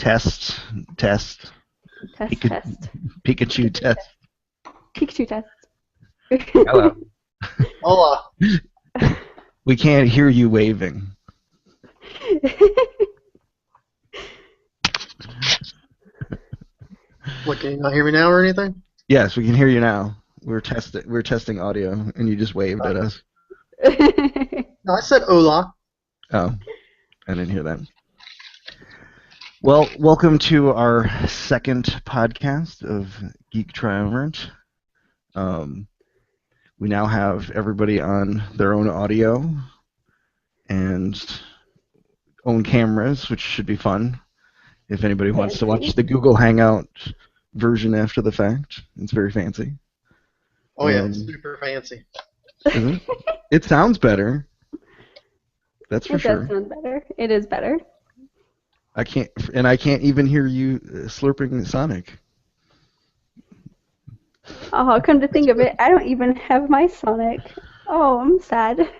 Test. Test. Pikachu test. Pikachu test. Hello. Hola. We can't hear you waving. What, can you not hear me now or anything? Yes, we can hear you now. We're testing audio, and you just waved at us. No, I said hola. Oh, I didn't hear that. Well, welcome to our second podcast of Geek Triumvirate. We now have everybody on their own audio and own cameras, which should be fun. If anybody wants to watch the Google Hangout version after the fact, it's very fancy. Oh yeah, it's super fancy. Isn't it? It sounds better. That's for sure. It does sound better. It is better. I can't even hear you slurping Sonic. Oh, come to think of it, I don't even have my Sonic. Oh, I'm sad.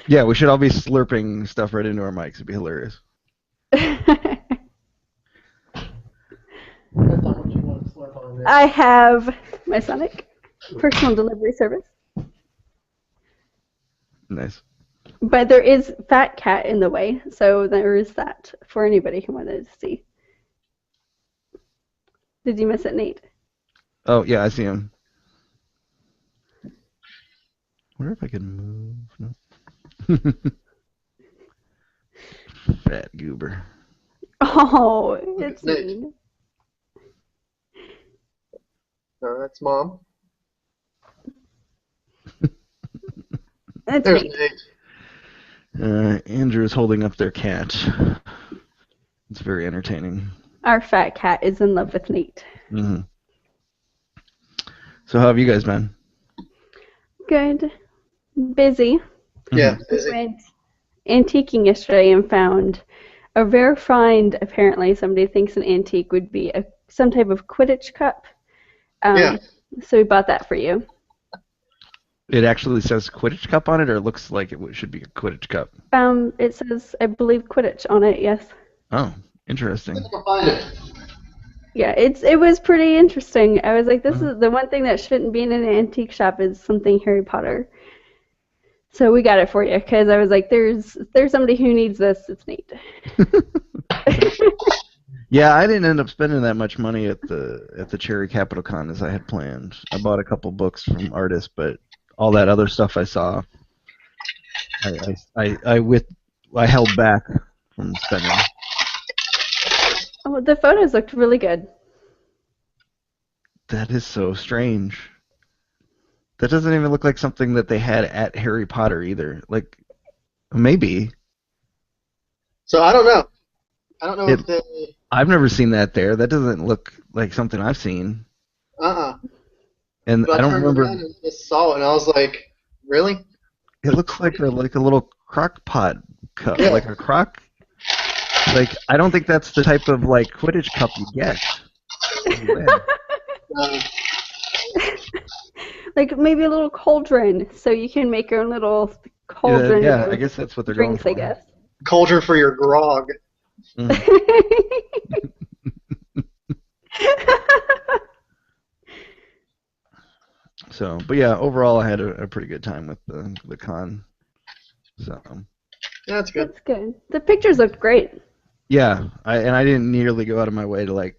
Yeah, we should all be slurping stuff right into our mics. It'd be hilarious. I have my Sonic personal delivery service. Nice. But there is Fat Cat in the way, so there is that for anybody who wanted to see. Did you miss it, Nate? Oh, yeah, I see him. I wonder if I can move. No. Fat goober. Oh, it's mean. No, that's Mom. That's There's Nate. Nate. Andrew is holding up their cat. It's very entertaining. Our fat cat is in love with Nate. Mm-hmm. So how have you guys been? Good. Busy. Yeah, We busy. went antiquing yesterday and found a rare find. Apparently, somebody thinks an antique would be some type of Quidditch cup. Yeah. So we bought that for you. It actually says Quidditch Cup on it, or it looks like it should be a Quidditch Cup? It says, I believe, Quidditch on it, yes. Oh, interesting. I can find it. Yeah, it was pretty interesting. I was like, this is the one thing that shouldn't be in an antique shop is something Harry Potter. So we got it for you because I was like, there's somebody who needs this. It's Nate. Yeah, I didn't end up spending that much money at the Cherry Capital Con as I had planned. I bought a couple books from artists, but all that other stuff I saw, I held back from spending. Oh, the photos looked really good. That is so strange. That doesn't even look like something that they had at Harry Potter either. Like, maybe. So I don't know. I don't know if they... I've never seen that there. That doesn't look like something I've seen. And But I don't remember. around and just saw it, and I was like, really? It looks like a little crock pot cup, Yeah. like a crock. Like, I don't think that's the type of like Quidditch cup you get. Like maybe a little cauldron, so you can make your own little cauldron. Yeah, I guess that's what they're drinks, going for. I guess. Cauldron for your grog. So, but yeah, overall I had a pretty good time with the con. So. Yeah, that's good. That's good. The pictures looked great. Yeah, I didn't nearly go out of my way to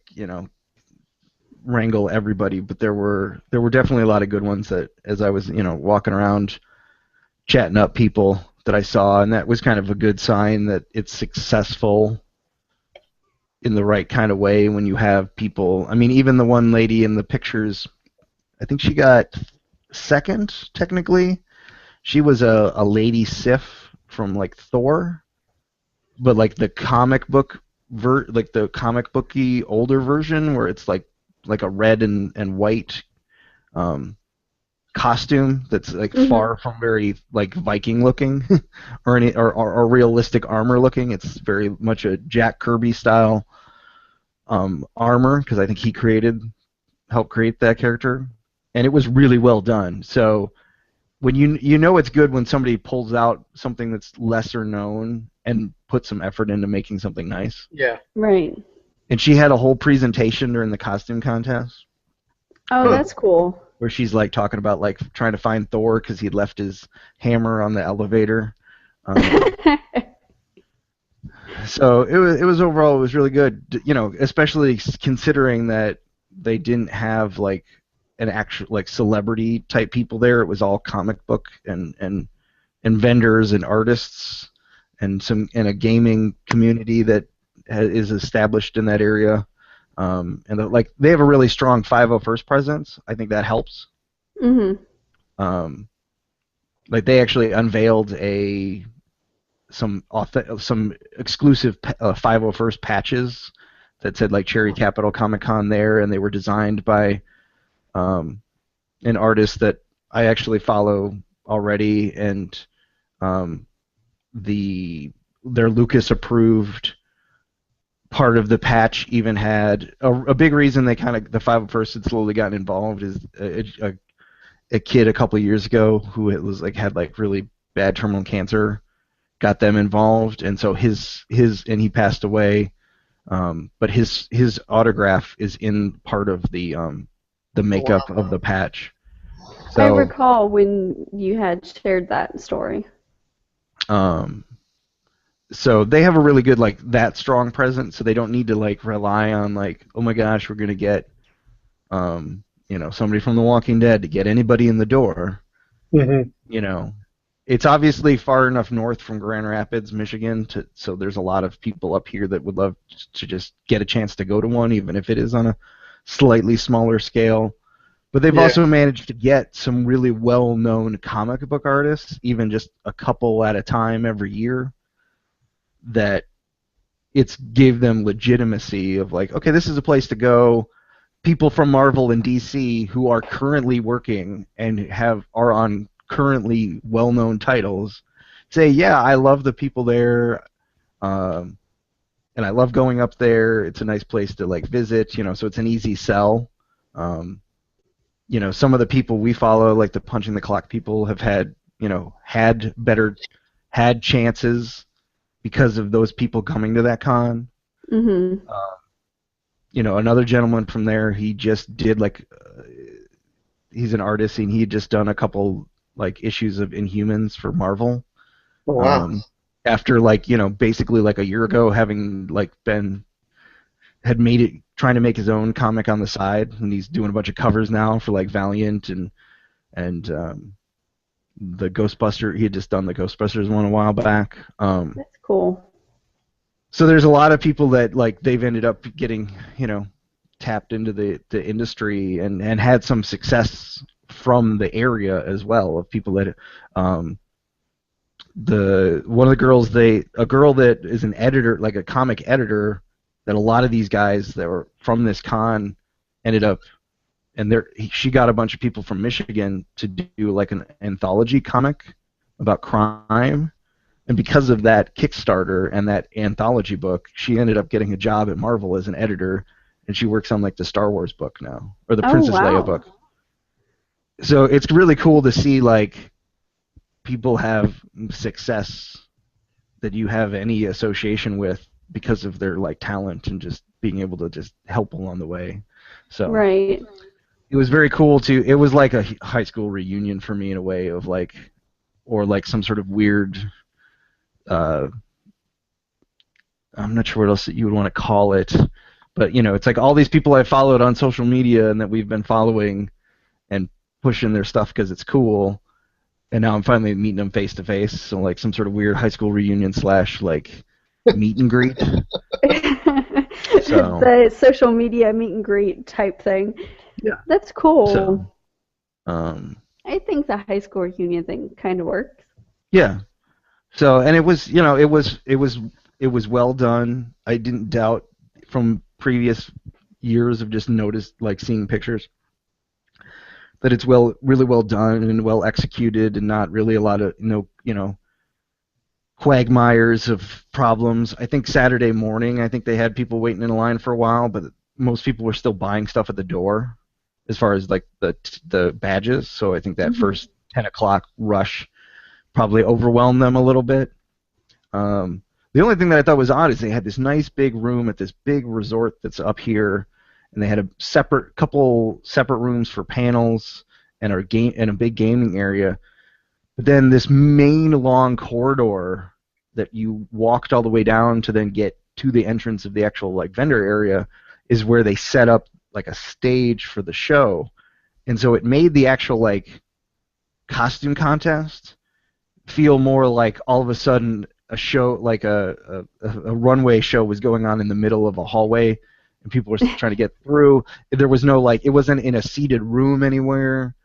wrangle everybody, but there were definitely a lot of good ones that as I was walking around, chatting up people that I saw, and that was kind of a good sign that it's successful in the right kind of way when you have people. I mean, even the one lady in the pictures, I think she got second technically. She was a lady Sif from like Thor, but like the comic book the comic booky older version where it's like a red and white costume that's like far from very like Viking looking or realistic armor looking. It's very much a Jack Kirby style armor because I think he helped create that character, and it was really well done. So when you know it's good when somebody pulls out something that's lesser known and puts some effort into making something nice. Yeah. Right. And she had a whole presentation during the costume contest Oh, Huh. that's cool. where she's like talking about like trying to find Thor because he'd left his hammer on the elevator. So it was overall it was really good. Especially considering that they didn't have like an actual like celebrity type people there. It was all comic book and vendors and artists and a gaming community that is established in that area. And they have a really strong 501st presence. I think that helps. Mhm. Um, like they actually unveiled some exclusive 501st patches that said like Cherry Capital Comic Con there, and they were designed by um, an artist that I actually follow already, and um, their Lucas approved part of the patch even had a big reason they kind of the 501st had slowly gotten involved is a kid a couple of years ago who was like had like really bad terminal cancer got them involved, and so his and he passed away. But his autograph is in part of the makeup of Wow. the patch. I So recall when you had shared that story. um, so they have a really good like that strong presence. So they don't need to like rely on like, oh my gosh, we're gonna get somebody from The Walking Dead to get anybody in the door. Hmm. You know, it's obviously far enough north from Grand Rapids, Michigan, so there's a lot of people up here that would love to just get a chance to go to one, even if it is on a slightly smaller scale. But they've Yeah. also managed to get some really well-known comic book artists, even just a couple at a time every year, that it's gave them legitimacy of like, okay, this is a place to go. People from Marvel and DC who are currently working and are on currently well-known titles say, yeah, I love the people there, um, and I love going up there. It's a nice place to like visit, so it's an easy sell. Um, some of the people we follow, like the Punching the Clock people, have had chances because of those people coming to that con. Mhm. Another gentleman from there, he just did like he's an artist and he had just done a couple like issues of Inhumans for Marvel. Oh, wow. Um, After like basically like a year ago having like been had made it trying to make his own comic on the side, and he's doing a bunch of covers now for like Valiant and the Ghostbuster. He had just done the Ghostbusters one a while back. That's cool. So there's a lot of people that like they've ended up getting tapped into the industry and had some success from the area as well of people that the one of the girls a girl that is an editor like a comic editor that a lot of these guys that were from this con ended up and she got a bunch of people from Michigan to do like an anthology comic about crime, and because of that Kickstarter and that anthology book, she ended up getting a job at Marvel as an editor, and she works on like the Star Wars book now, or the Oh, Princess Leia wow. book. So it's really cool to see like people have success that you have any association with because of their like talent and just being able to just help along the way. So Right. it was very cool to. It was like a high school reunion for me in a way of like, or like some sort of weird. Uh, I'm not sure what else that you would want to call it, but it's like all these people I followed on social media and that we've been following and pushing their stuff because it's cool, and now I'm finally meeting them face to face. So like some sort of weird high school reunion slash like meet and greet. So The social media meet and greet type thing. yeah. That's So cool. um, I think the high school reunion thing kind of works. yeah. So and it was well done. I didn't doubt from previous years of just noticed like seeing pictures that it's really well done and well executed and not really a lot of quagmires of problems. I think Saturday morning, I think they had people waiting in a line for a while, but most people were still buying stuff at the door as far as like the badges. So I think that Mhm. first 10 o'clock rush probably overwhelmed them a little bit. Um, The only thing that I thought was odd is they had this nice big room at this big resort that's up here, and they had a couple separate rooms for panels and a big gaming area. But then this main long corridor that you walked all the way down to then get to the entrance of the actual like vendor area is where they set up like a stage for the show. And so it made the actual like costume contest feel more like all of a sudden a show, like a runway show was going on in the middle of a hallway and people were trying to get through. There was no like, it wasn't in a seated room anywhere.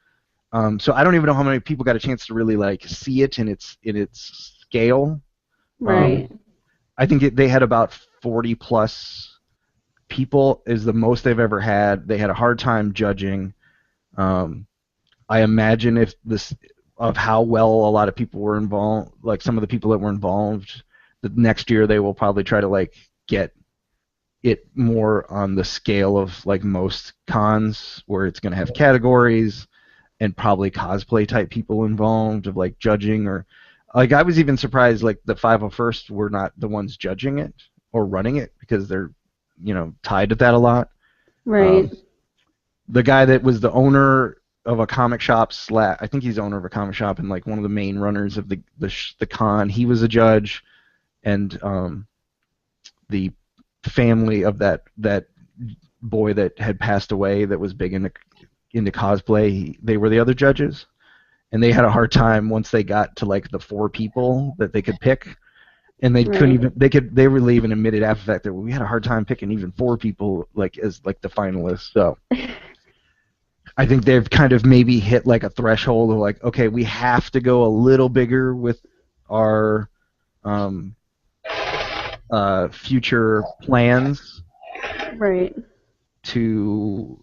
So I don't even know how many people got a chance to really like see it in its scale. Right. I think they had about 40 plus people is the most they've ever had. They had a hard time judging. I imagine if this of how well a lot of people were involved, like some of the people that were involved, the next year they will probably try to like get it more on the scale of like most cons where it's going to have categories and probably cosplay type people involved of like judging or like I was even surprised like the 501st were not the ones judging it or running it because they're tied to that a lot. Right. The guy that was the owner of a comic shop I think he's the owner of a comic shop and like one of the main runners of the con, he was a judge, and the family of that boy that had passed away that was big into cosplay, they were the other judges, and they had a hard time once they got to like the 4 people that they could pick, and they couldn't even they were even admitted after the fact that we had a hard time picking even 4 people like as like the finalists. So I think they've kind of maybe hit like a threshold of like, okay, we have to go a little bigger with our future plans, right, to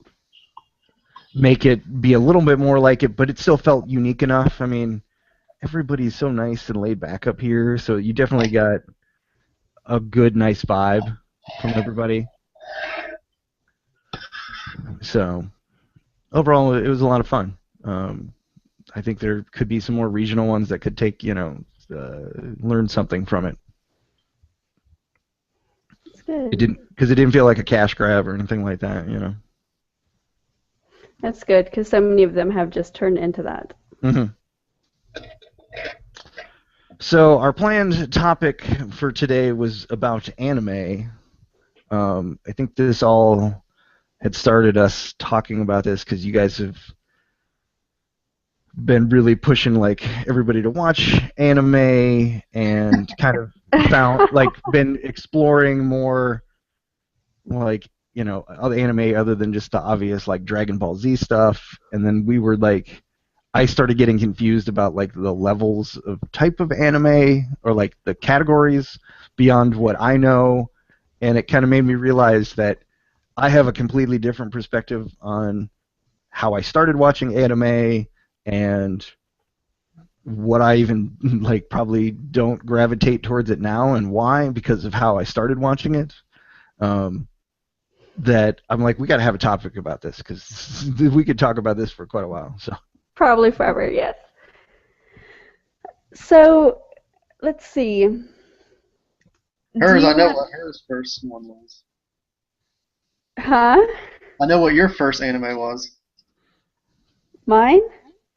make it be a little bit more like it, but it still felt unique enough. I mean, everybody's so nice and laid back up here, so you definitely got a good, nice vibe from everybody. So overall, it was a lot of fun. I think there could be some more regional ones that could take, learn something from it. That's good. Because it didn't feel like a cash grab or anything like that, That's good because so many of them have just turned into that. Mm-hmm. So our planned topic for today was about anime. I think this all had started us talking about this because you guys have been really pushing like everybody to watch anime and kind of found like been exploring more like other anime other than just the obvious like Dragon Ball Z stuff, and then we were like I started getting confused about like the levels of type of anime or like the categories beyond what I know, and it kind of made me realize that I have a completely different perspective on how I started watching anime and what I even like probably don't gravitate towards it now and why because of how I started watching it. That I'm like, we got to have a topic about this because we could talk about this for quite a while. So probably forever, yes. So let's see. I know what hers first one was. Huh? I know what your first anime was. Mine?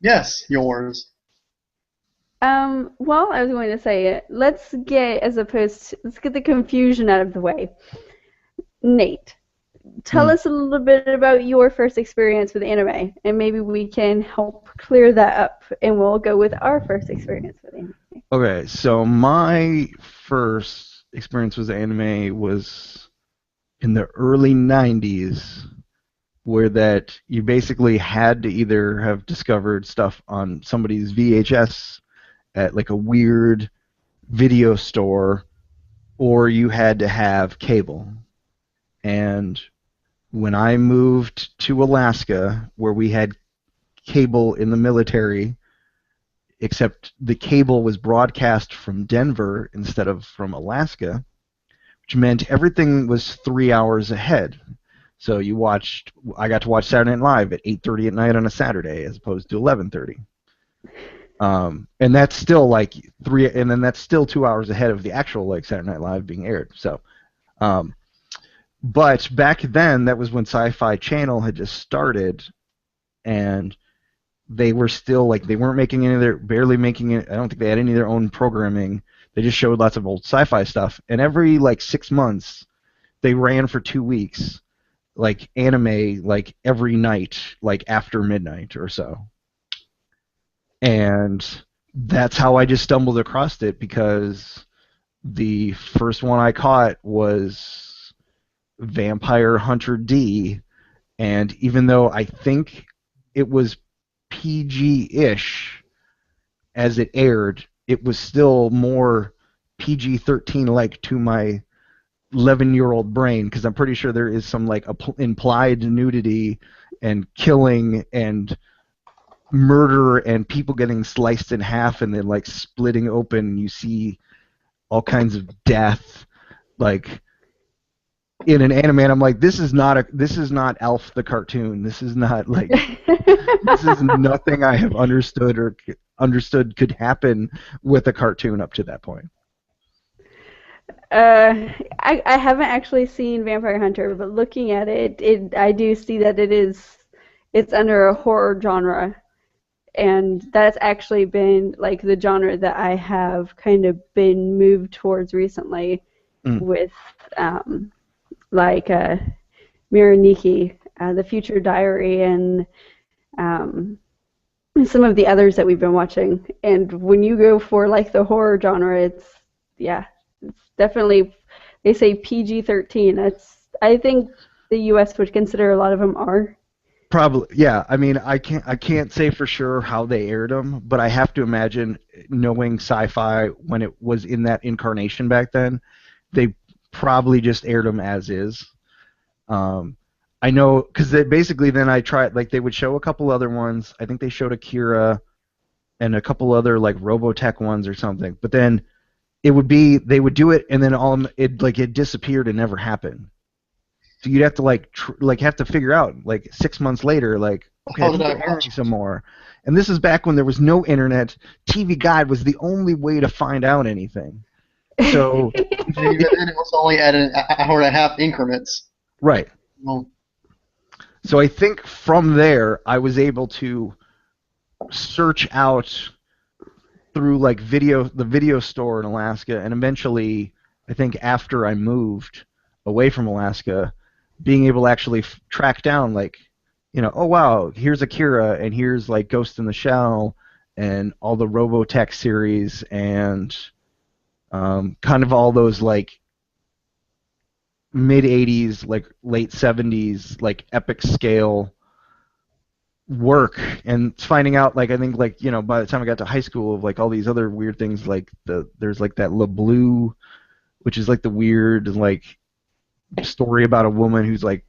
Yes, yours. Well, I was going to say, let's get the confusion out of the way. Nate, tell us a little bit about your first experience with anime, and maybe we can help clear that up, and we'll go with our first experience with anime. Okay, so my first experience with anime was in the early 90s, where that you basically had to either have discovered stuff on somebody's VHS at like a weird video store, or you had to have cable. And when I moved to Alaska, where we had cable in the military, except the cable was broadcast from Denver instead of from Alaska, which meant everything was 3 hours ahead. So I got to watch Saturday Night Live at 8:30 at night on a Saturday as opposed to 11:30. And that's still like and then that's still 2 hours ahead of the actual like Saturday Night Live being aired. So, um, but back then, that was when Sci-Fi Channel had just started, and they were still like they weren't making any of their barely making it. I don't think they had any of their own programming. They just showed lots of old sci-fi stuff, and every like 6 months they ran for 2 weeks like anime like every night like after midnight or so, and that's how I just stumbled across it because the first one I caught was Vampire Hunter D, and even though I think it was PG-ish as it aired, it was still more PG-13 like to my 11-year-old brain because I'm pretty sure there is some like implied nudity and killing and murder and people getting sliced in half and then like splitting open. You see all kinds of death, like in an anime. And I'm like, this is not Alf the cartoon. This is not like this is nothing I have understood could happen with a cartoon up to that point. I haven't actually seen Vampire Hunter, but looking at it, I do see that it's under a horror genre, and that's actually been like the genre that I have kind of been moved towards recently with like Miraniki, The Future Diary, and some of the others that we've been watching. And when you go for like the horror genre, it's definitely, they say PG-13. I think the U.S. would consider a lot of them are. Probably, yeah. I mean, I can't say for sure how they aired them, but I have to imagine, knowing Sci-Fi when it was in that incarnation back then, they probably just aired them as is. I know because basically then I tried, like, they would show a couple other ones. I think they showed Akira and a couple other like Robotech ones or something. But then they would do it and then it disappeared and never happened. So you'd have to have to figure out like 6 months later, like, okay, I think they're airing some more. And this is back when there was no internet. TV Guide was the only way to find out anything. So and it was only at an hour and a half increments. Right. Well, so I think from there I was able to search out through like the video store in Alaska, and eventually I think after I moved away from Alaska, being able to actually track down like, oh wow, here's Akira and here's like Ghost in the Shell and all the Robotech series and kind of all those like mid 80s, like late 70s, like epic scale work, and finding out like I think like by the time I got to high school of like all these other weird things, like there's like that Le Bleu, which is like the weird like story about a woman who's like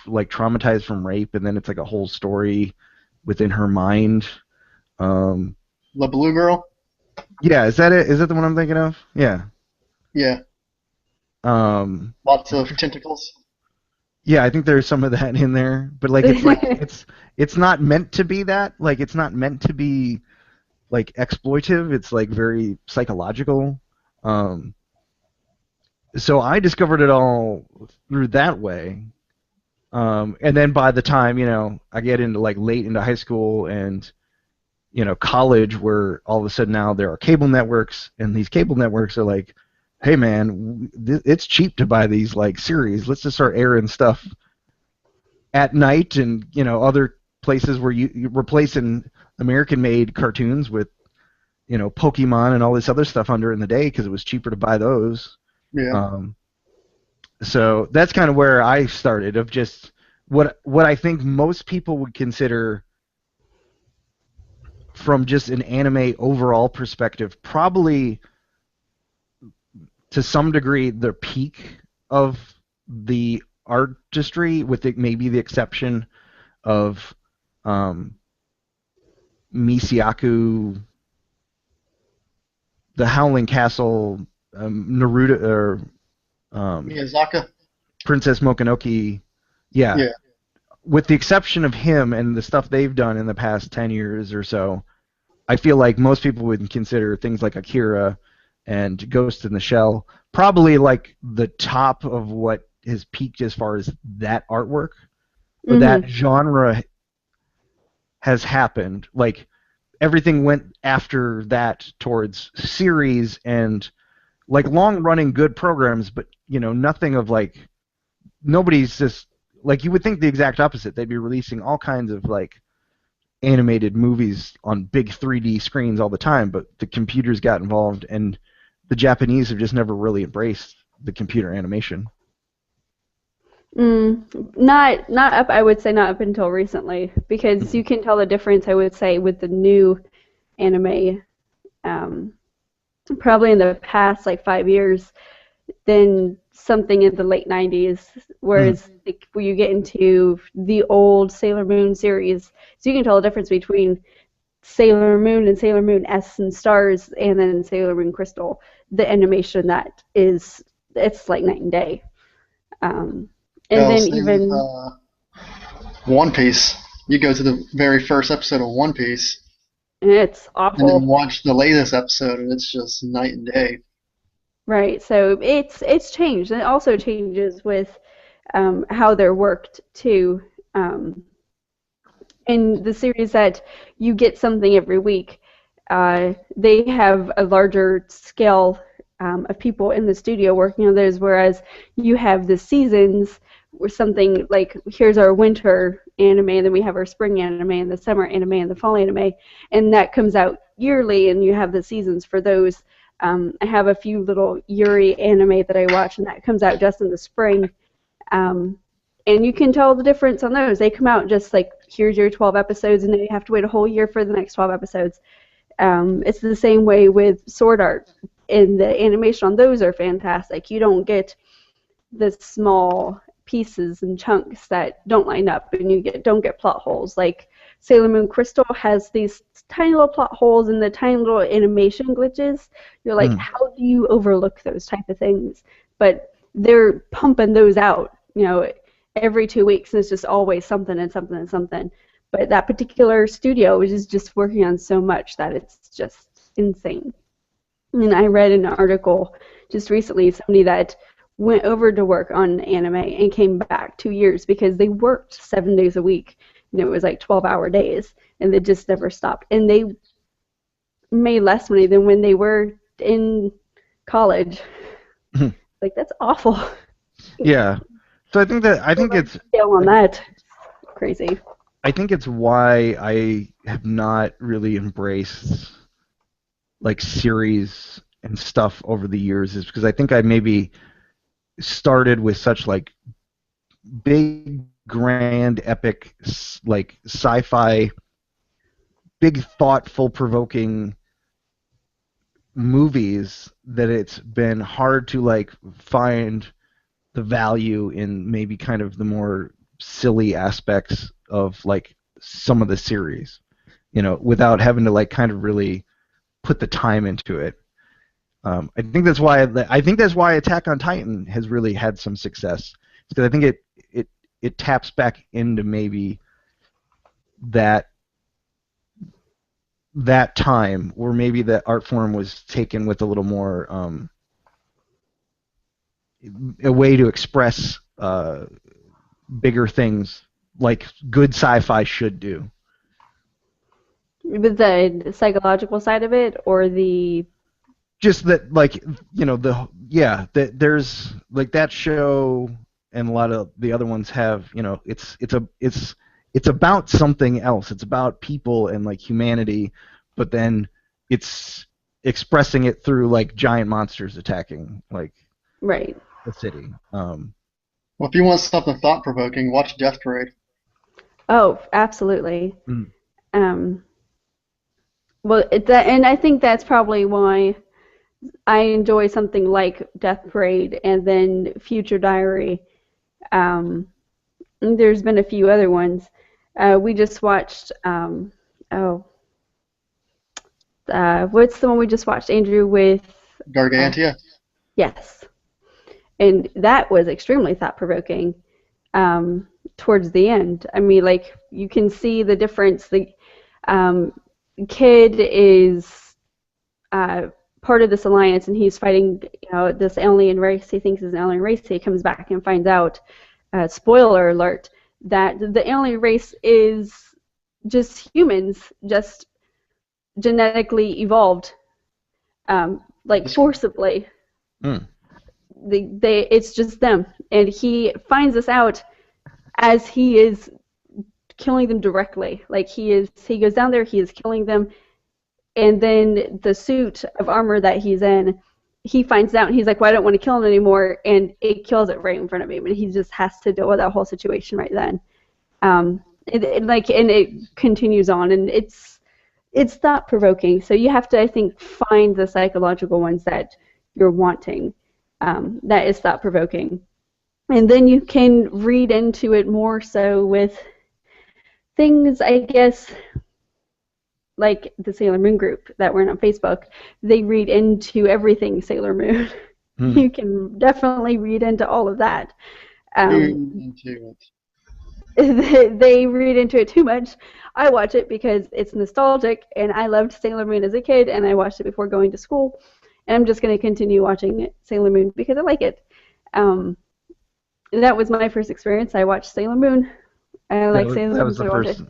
traumatized from rape, and then it's like a whole story within her mind. Le Bleu Girl? Yeah, is that it? Is that the one I'm thinking of? Yeah. Yeah. Lots of tentacles. Yeah, I think there's some of that in there, but like it's not meant to be that. Like it's not meant to be like exploitive. It's like very psychological. So I discovered it all through that way. And then by the time I get into like late into high school and college, where all of a sudden now there are cable networks, and these cable networks are like, hey man, it's cheap to buy these like series. Let's just start airing stuff at night, and other places where you're replacing American-made cartoons with Pokemon and all this other stuff under in the day because it was cheaper to buy those. Yeah. So that's kind of where I started, of just what I think most people would consider, from just an anime overall perspective, probably to some degree the peak of the artistry, with maybe the exception of Misiaku, the Howling Castle, Naruto, or Miyazaki? Princess Mononoke. Yeah. With the exception of him and the stuff they've done in the past 10 years or so, I feel like most people would consider things like Akira and Ghost in the Shell probably like the top of what has peaked as far as that artwork. But that Mm-hmm. genre has happened. Like everything went after that towards series and like long running good programs, but nothing of like nobody's just like you would think the exact opposite. They'd be releasing all kinds of like animated movies on big 3D screens all the time, but the computers got involved, and the Japanese have just never really embraced the computer animation. Not up. I would say not up until recently, because you can tell the difference. I would say with the new anime, um, probably in the past like 5 years, than something in the late 90s. Mm. Whereas like, when you get into the old Sailor Moon series, so you can tell the difference between Sailor Moon and Sailor Moon S and Stars, and then Sailor Moon Crystal. The animation that is, it's like night and day. Um, and Hell, then same with even One Piece. You go to the very first episode of One Piece it's and then awful. watch the latest episode, and it's just night and day. Right, so it's changed, and it also changes with how they're worked too. Um, in the series that you get something every week, they have a larger scale of people in the studio working on those, whereas you have the seasons where something like here's our winter anime, and then we have our spring anime, and the summer anime, and the fall anime, and that comes out yearly, and you have the seasons for those. I have a few little Yuri anime that I watch, and that comes out just in the spring. Um, and you can tell the difference on those. They come out just like, here's your 12 episodes, and then you have to wait a whole year for the next 12 episodes. It's the same way with Sword Art, and the animation on those are fantastic. You don't get the small pieces and chunks that don't line up, and don't get plot holes. Like Sailor Moon Crystal has these tiny little plot holes and the tiny little animation glitches. You're like, Mm. how do you overlook those type of things? But they're pumping those out, every 2 weeks, and it's just always something and something and something. But that particular studio is just working on so much that it's just insane. And I read an article just recently, somebody that went over to work on anime and came back 2 years because they worked 7 days a week. And it was like 12-hour days, and they just never stopped. And they made less money than when they were in college. Like, that's awful. Yeah. So I think it's Scale on that. Crazy. I think it's why I have not really embraced like series and stuff over the years is because I think I maybe started with such like big, grand, epic, like sci-fi, big, thoughtful, provoking movies that it's been hard to like find the value in maybe kind of the more silly aspects of like some of the series, without having to like kind of really put the time into it. I think that's why Attack on Titan has really had some success because I think it taps back into maybe that that time where maybe the art form was taken with a little more a way to express bigger things like good sci-fi should do. With the psychological side of it, or the Just that, like that there's like that show and a lot of the other ones have it's about something else. It's about people and like humanity, but then it's expressing it through like giant monsters attacking like right. the city. Well, if you want something thought-provoking, watch Death Parade. Oh, absolutely. Mm. Um, well, and I think that's probably why I enjoy something like Death Parade and then Future Diary. There's been a few other ones. We just watched. What's the one we just watched, Andrew? With Gargantia. yes, and that was extremely thought-provoking. Towards the end, I mean, like you can see the difference. Um, Kid is part of this alliance, and he's fighting, this alien race. He thinks is an alien race. He comes back and finds out, spoiler alert, that the alien race is just humans, just genetically evolved, like forcibly. It's just them, and he finds this out as he is killing them directly. Like he goes down there, he is killing them, and then the suit of armor that he's in, he finds out, and he's like, well, I don't want to kill him anymore, and it kills it right in front of him, and he just has to deal with that whole situation right then. And it continues on, and it's thought-provoking, so you have to, I think, find the psychological ones that you're wanting, that is thought-provoking. And then you can read into it more so with things, I guess, like the Sailor Moon group that we're in on Facebook. They read into everything Sailor Moon. You can definitely read into all of that. They read into it too much. I watch it because it's nostalgic, and I loved Sailor Moon as a kid, and I watched it before going to school. And I'm just going to continue watching Sailor Moon because I like it. That was my first experience. I watched Sailor Moon. I like Sailor Moon. That was the first.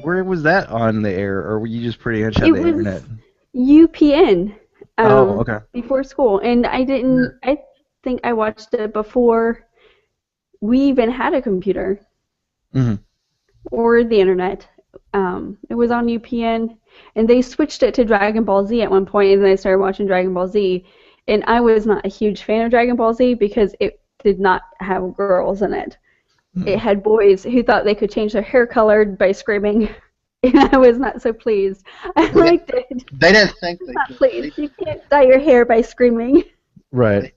Where was that on the air, or were you just pretty much on the internet? UPN. Okay. Before school, and I think I watched it before we even had a computer or the internet. It was on UPN, and they switched it to Dragon Ball Z at one point, and then I started watching Dragon Ball Z. And I was not a huge fan of Dragon Ball Z because it did not have girls in it. It had boys who thought they could change their hair color by screaming, and I was not so pleased. I liked it. They didn't think they not could. pleased. You can't dye your hair by screaming. Right.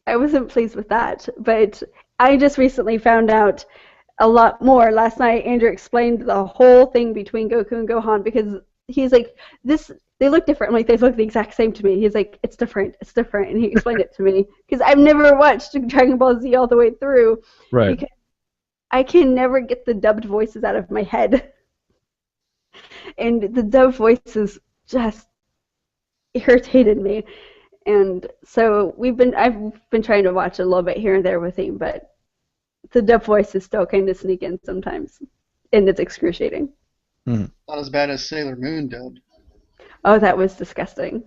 I wasn't pleased with that, but I just recently found out a lot more. Last night, Andrew explained the whole thing between Goku and Gohan, because he's like, they look different. I'm like, they look the exact same to me. He's like, it's different, and he explained it to me, because I've never watched Dragon Ball Z all the way through. Right. Because I can never get the dubbed voices out of my head. And the dubbed voices just irritated me. And so I've been trying to watch a little bit here and there with him, but the dubbed voices still kind of sneak in sometimes, and it's excruciating. Not as bad as Sailor Moon dubbed. Oh, that was disgusting.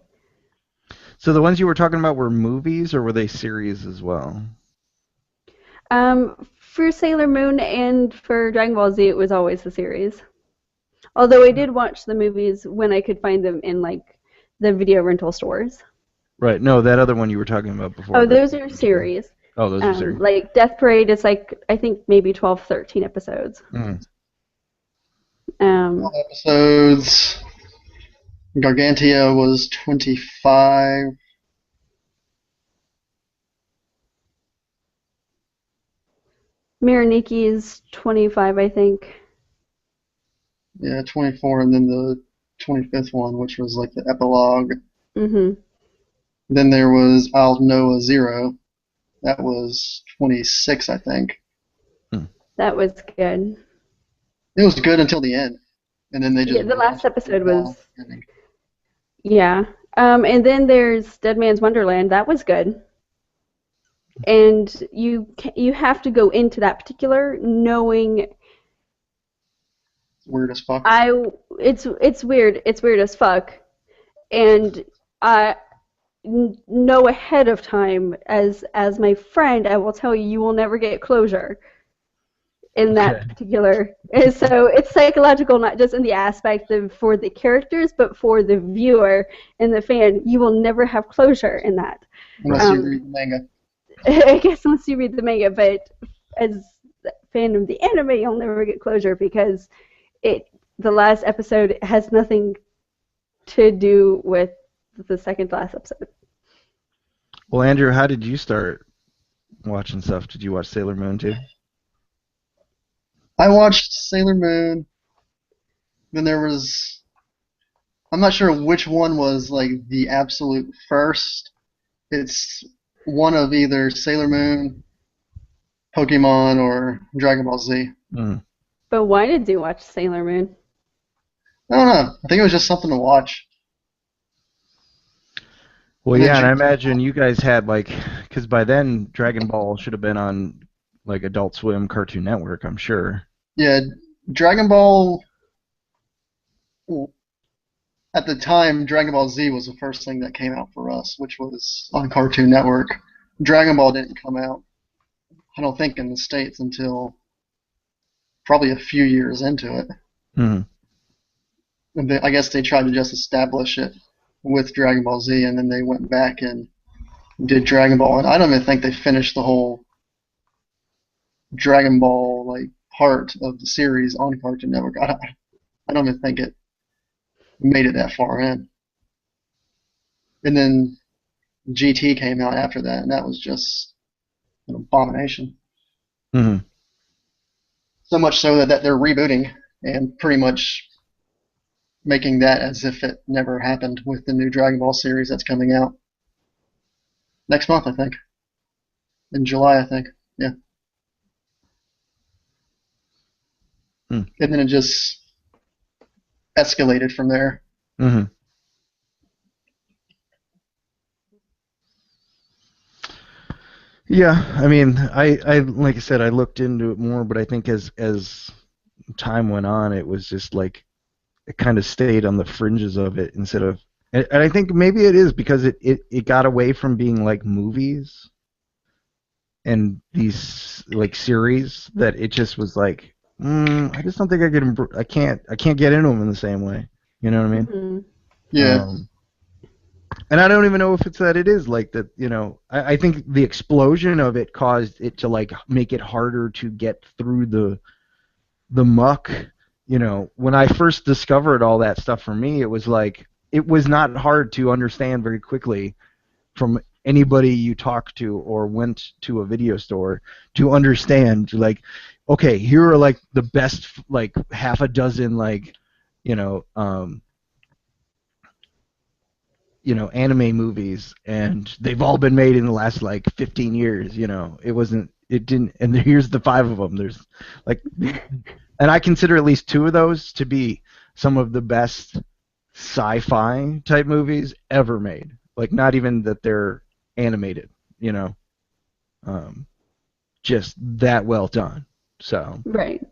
So the ones you were talking about were movies, or were they series as well? For Sailor Moon and for Dragon Ball Z, it was always the series. Although I did watch the movies when I could find them in like the video rental stores. Right. No, that other one you were talking about before. Oh, those are series. Oh, those are series. Like Death Parade is like, I think maybe 12, 13 episodes. 12 episodes. Gargantia was 25. Miraniki is 25, I think. Yeah, 24, and then the 25th one, which was like the epilogue. Then there was Al Noah Zero. That was 26, I think. That was good. It was good until the end, and then they just the last episode was. Yeah. And then there's Dead Man's Wonderland. That was good. And you have to go into that particular knowing. It's weird as fuck. It's weird. It's weird as fuck, and I know ahead of time as my friend, I will tell you will never get closure in that particular. And so it's psychological, not just in the aspect of for the characters, but for the viewer and the fan. You will never have closure in that. Unless you read the manga. I guess unless you read the manga, but as a fan of the anime, you'll never get closure because the last episode has nothing to do with the second to last episode. Well, Andrew, how did you start watching stuff? Did you watch Sailor Moon too? I watched Sailor Moon. Then there was, I'm not sure which one was like the absolute first. It's one of either Sailor Moon, Pokemon, or Dragon Ball Z. But why did you watch Sailor Moon? I don't know. I think it was just something to watch. Well, And then yeah, and I imagine you guys had because by then Dragon Ball should have been on like Adult Swim, Cartoon Network, I'm sure. yeah, Dragon Ball. At the time, Dragon Ball Z was the first thing that came out for us, which was on Cartoon Network. Dragon Ball didn't come out, I don't think, in the States until probably a few years into it. Hmm. And I guess they tried to just establish it with Dragon Ball Z, and then they went back and did Dragon Ball. And I don't even think they finished the whole Dragon Ball part of the series on Cartoon Network. I don't even think it made it that far in. And then GT came out after that, and that was just an abomination. Hmm. So much so that they're rebooting and pretty much making that as if it never happened with the new Dragon Ball series that's coming out next month, I think. In July, I think. Yeah. Hmm. And then it just escalated from there. Hmm. Yeah, I mean, I like I said, I looked into it more, but I think as time went on, it was just like it kind of stayed on the fringes of it instead of, and I think maybe it is because it got away from being like movies and these like series that it just was like, I just don't think I can't get into them in the same way. You know what I mean? Mm-hmm. Yeah. And I don't even know if it's that it is like that, I think the explosion of it caused it to like make it harder to get through the muck. When I first discovered all that stuff for me, it was like it was not hard to understand very quickly from anybody you talked to or went to a video store to understand like, okay, here are like the best like half a dozen like, you know, um, anime movies, and they've all been made in the last like 15 years. It didn't, and here's the five of them. There's like, and I consider at least two of those to be some of the best sci-fi type movies ever made. Like, not even that they're animated, just that well done. So, Right.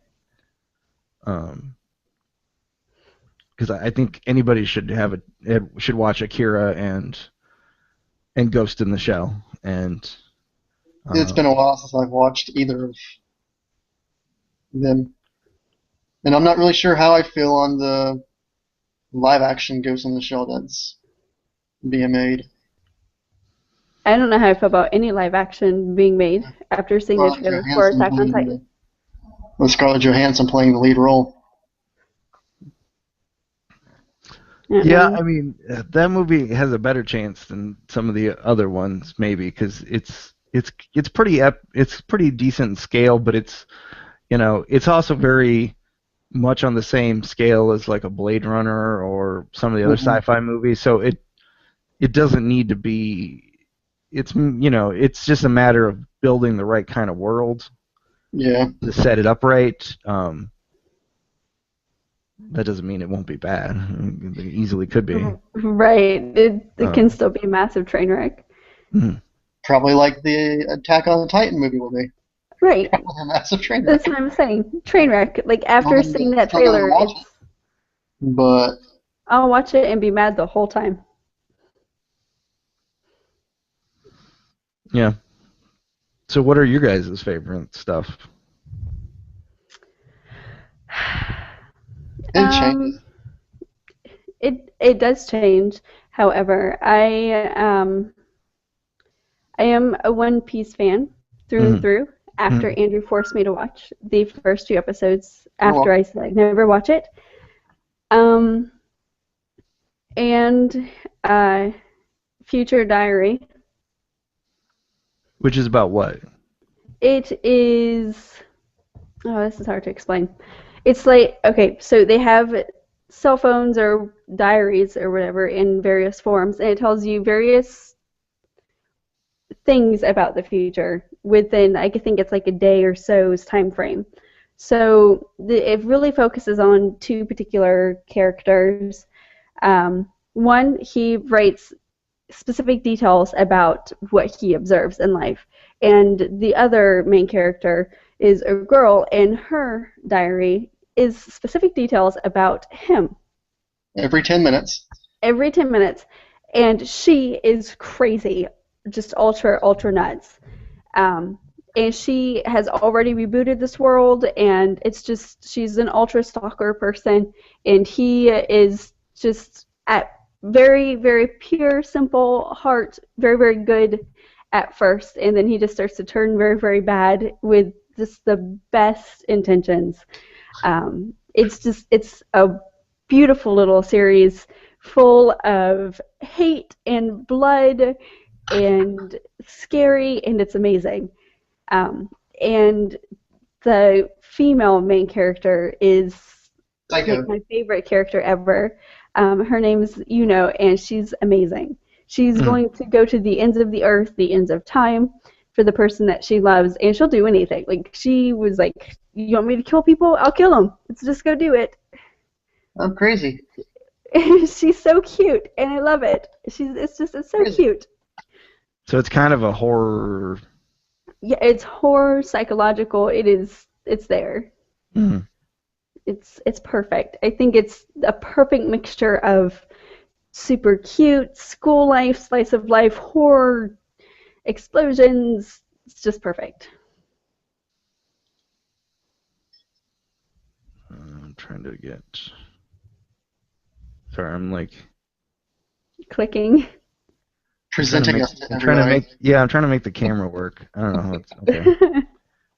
Because I think anybody should watch Akira and Ghost in the Shell, and It's been a while since I've watched either of them. And I'm not really sure how I feel on the live action Ghost in the Shell that's being made. I don't know how I feel about any live action being made after seeing the trailer for Attack on Titan. With Scarlett Johansson playing the lead role. Yeah, I mean, that movie has a better chance than some of the other ones, maybe, because it's pretty decent in scale, but it's also very much on the same scale as like a Blade Runner or some of the other sci-fi movies. So it doesn't need to be. It's just a matter of building the right kind of world. Yeah. To set it up right. That doesn't mean it won't be bad. It easily could be. Right. It can still be a massive train wreck. Probably like the Attack on Titan movie will be. Right. Probably a massive train wreck. That's what I'm saying. Train wreck. Like after seeing that trailer, but I'll watch it and be mad the whole time. Yeah. So what are your guys' favorite stuff? It changes. It does change. However, I am a One Piece fan through and through. After Andrew forced me to watch the first 2 episodes, after I said I'd never watch it. And Future Diary. Which is about what? It is. Oh, this is hard to explain. It's like, okay, so they have cell phones or diaries or whatever in various forms, and it tells you various things about the future within, I think it's like a day or so's time frame. So it really focuses on two particular characters. One, he writes specific details about what he observes in life, and the other main character is a girl, and her diary is specific details about him. Every 10 minutes. Every 10 minutes. And she is crazy, just ultra nuts. And she has already rebooted this world, and it's just, she's an ultra stalker person, and he is just at very, very pure, simple heart, very, very good at first, and then he just starts to turn very, very bad with just the best intentions. It's a beautiful little series full of hate and blood and scary, and it's amazing. And the female main character is like my favorite character ever. Her name's Yuno, and she's amazing. She's going to go to the ends of the earth, the ends of time, for the person that she loves, and she'll do anything. Like, she was like, you want me to kill people? I'll kill them. Let's just go do it. I'm crazy. She's so cute, and I love it. It's so crazy. Cute. So it's kind of a horror. Yeah, it's horror, psychological. It's there. Mm. It's perfect. I think it's a perfect mixture of super cute, school life, slice of life, horror, explosions. It's just perfect. I'm trying to get... Sorry, I'm like... Clicking. Presenting us to everybody. I'm trying to make the camera work. I don't know how it's... Okay.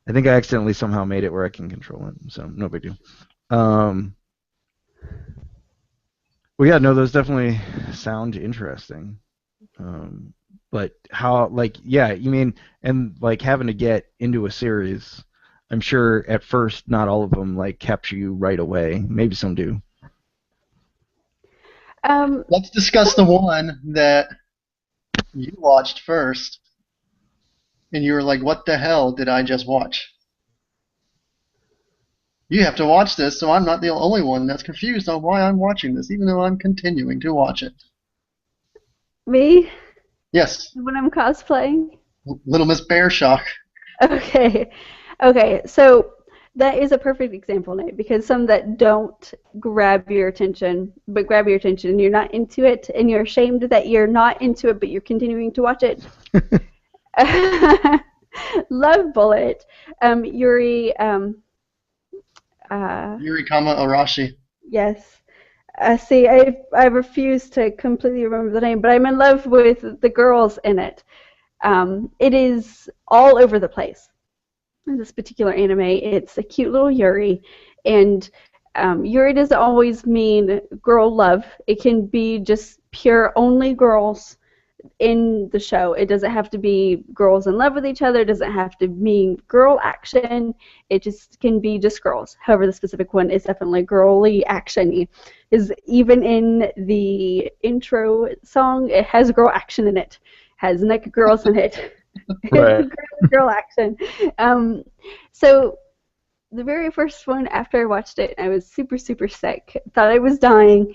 I think I accidentally somehow made it where I can control it, so no big deal. Well, yeah, no, those definitely sound interesting. But how, like, yeah, you mean, and like having to get into a series, I'm sure at first not all of them like capture you right away. Maybe some do. Let's discuss the one that you watched first, and you were like, what the hell did I just watch? You have to watch this, so I'm not the only one that's confused on why I'm watching this, even though I'm continuing to watch it. Me? Yes. When I'm cosplaying? Little Miss Bear Shock. Okay, so that is a perfect example, Nate, because some that don't grab your attention, but grab your attention, and you're not into it, and you're ashamed that you're not into it, but you're continuing to watch it. Love Bullet. Yuri... Yuri Arashi. Yes. See, I refuse to completely remember the name, but I'm in love with the girls in it. It is all over the place. In this particular anime, it's a cute little Yuri, and Yuri doesn't always mean girl love. It can be just pure only girls in the show. It doesn't have to be girls in love with each other. It doesn't have to mean girl action. It just can be just girls. However, the specific one is definitely girly action-y. Is even in the intro song, it has girl action in it. Has naked girls in it. Right. It's girl action. So the very first one, after I watched it, I was super, super sick. Thought I was dying.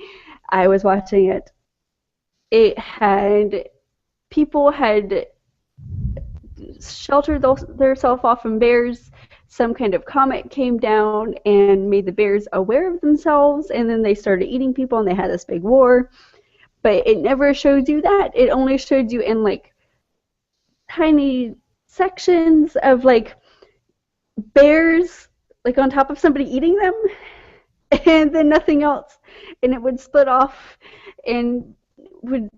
I was watching it. It had... People had sheltered themselves off from bears. Some kind of comet came down and made the bears aware of themselves, and then they started eating people, and they had this big war. But it never showed you that. It only showed you in, like, tiny sections of, like, bears, like, on top of somebody eating them, and then nothing else. And it would split off and would...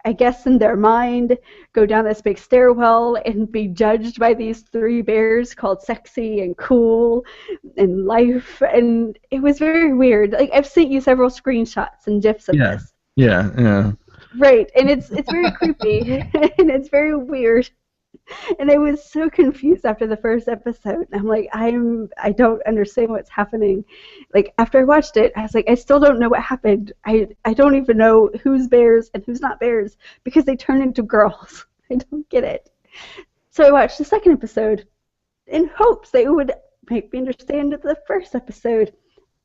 I guess in their mind, go down this big stairwell and be judged by these three bears called Sexy and Cool and Life, and it was very weird. Like, I've sent you several screenshots and GIFs of this. Yeah. Right, and it's very creepy, and it's very weird. And I was so confused after the first episode. I'm like, I don't understand what's happening. Like, after I watched it, I was like, I still don't know what happened. I don't even know who's bears and who's not bears because they turn into girls. I don't get it. So I watched the second episode in hopes they would make me understand the first episode.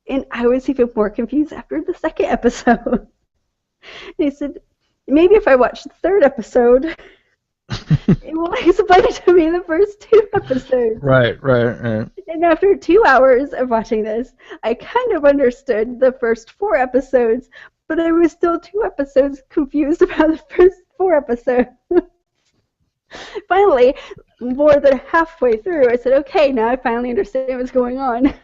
And I was even more confused after the second episode. And he said, maybe if I watch the third episode, it will explain to me the first 2 episodes. Right. And after 2 hours of watching this, I kind of understood the first 4 episodes, but I was still 2 episodes confused about the first 4 episodes. Finally, more than halfway through, I said, okay, now I finally understand what's going on.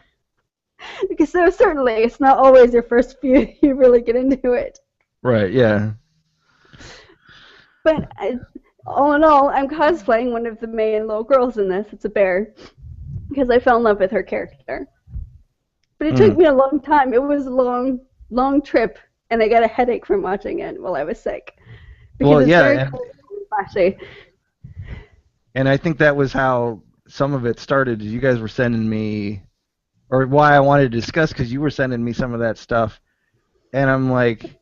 Because so certainly it's not always your first few you really get into it. Right, yeah. But all in all, I'm cosplaying one of the main little girls in this. It's a bear. Because I fell in love with her character. But it took me a long time. It was a long trip, and I got a headache from watching it while I was sick. Because it's very cool and flashy. And I think that was how some of it started. You guys were sending me, or why I wanted to discuss, because you were sending me some of that stuff, and I'm like,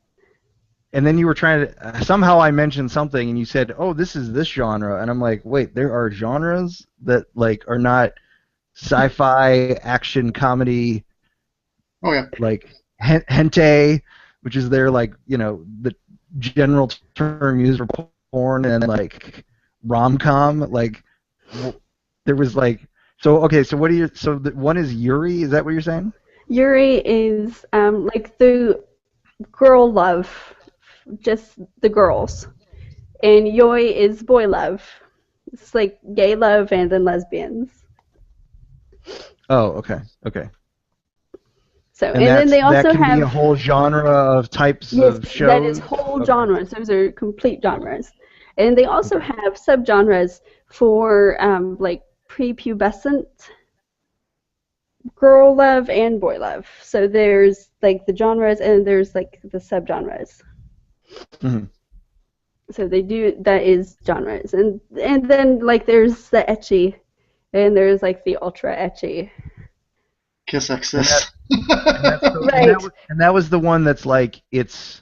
and then you were trying to, somehow I mentioned something, and you said, oh, this is this genre, and I'm like, wait, there are genres that like are not sci-fi, action, comedy, like hentai, which is their, like, you know, the general term used for porn, and like rom-com, like there was like, so okay, so what do you, so the one is Yuri, is that what you're saying? Yuri is like the girl love, just the girls, and Yoi is boy love. It's like gay love and then lesbians. Oh, okay. So and then they also that can have be a whole genre of types of shows. That is whole genres. Those are complete genres. And they also have subgenres for like prepubescent girl love and boy love. So there's like the genres and there's like the subgenres. Mm-hmm. So they do, that is genres. And then like there's the ecchi and there's like the ultra ecchi. Kiss Exis. Right. And that was the one that's like, it's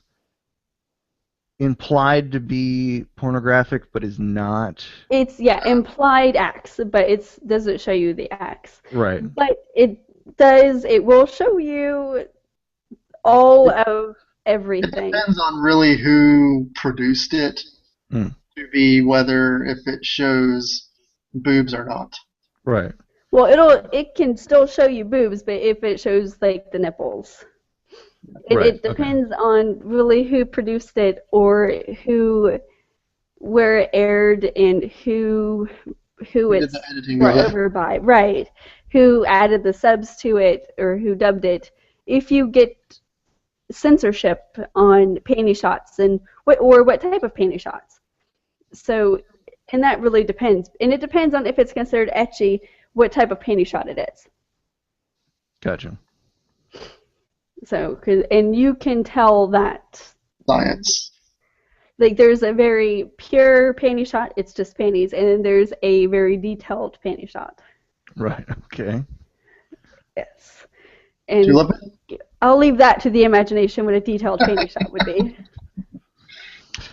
implied to be pornographic, but is not. It's implied acts, but it doesn't show you the acts. Right. But it does. It will show you all of everything. It depends on really who produced it to be whether if it shows boobs or not. Right. Well, it can still show you boobs, but if it shows like the nipples. It depends on really who produced it or where it aired and who it's brought over by. Right. Who added the subs to it or who dubbed it. If you get censorship on panty shots and what type of panty shots. So, and that really depends. And it depends on if it's considered ecchi, what type of panty shot it is. Gotcha. So, and you can tell that science. Like there's a very pure panty shot, it's just panties, and then there's a very detailed panty shot. Right. Okay. Yes. And do you love it? I'll leave that to the imagination what a detailed panty shot would be.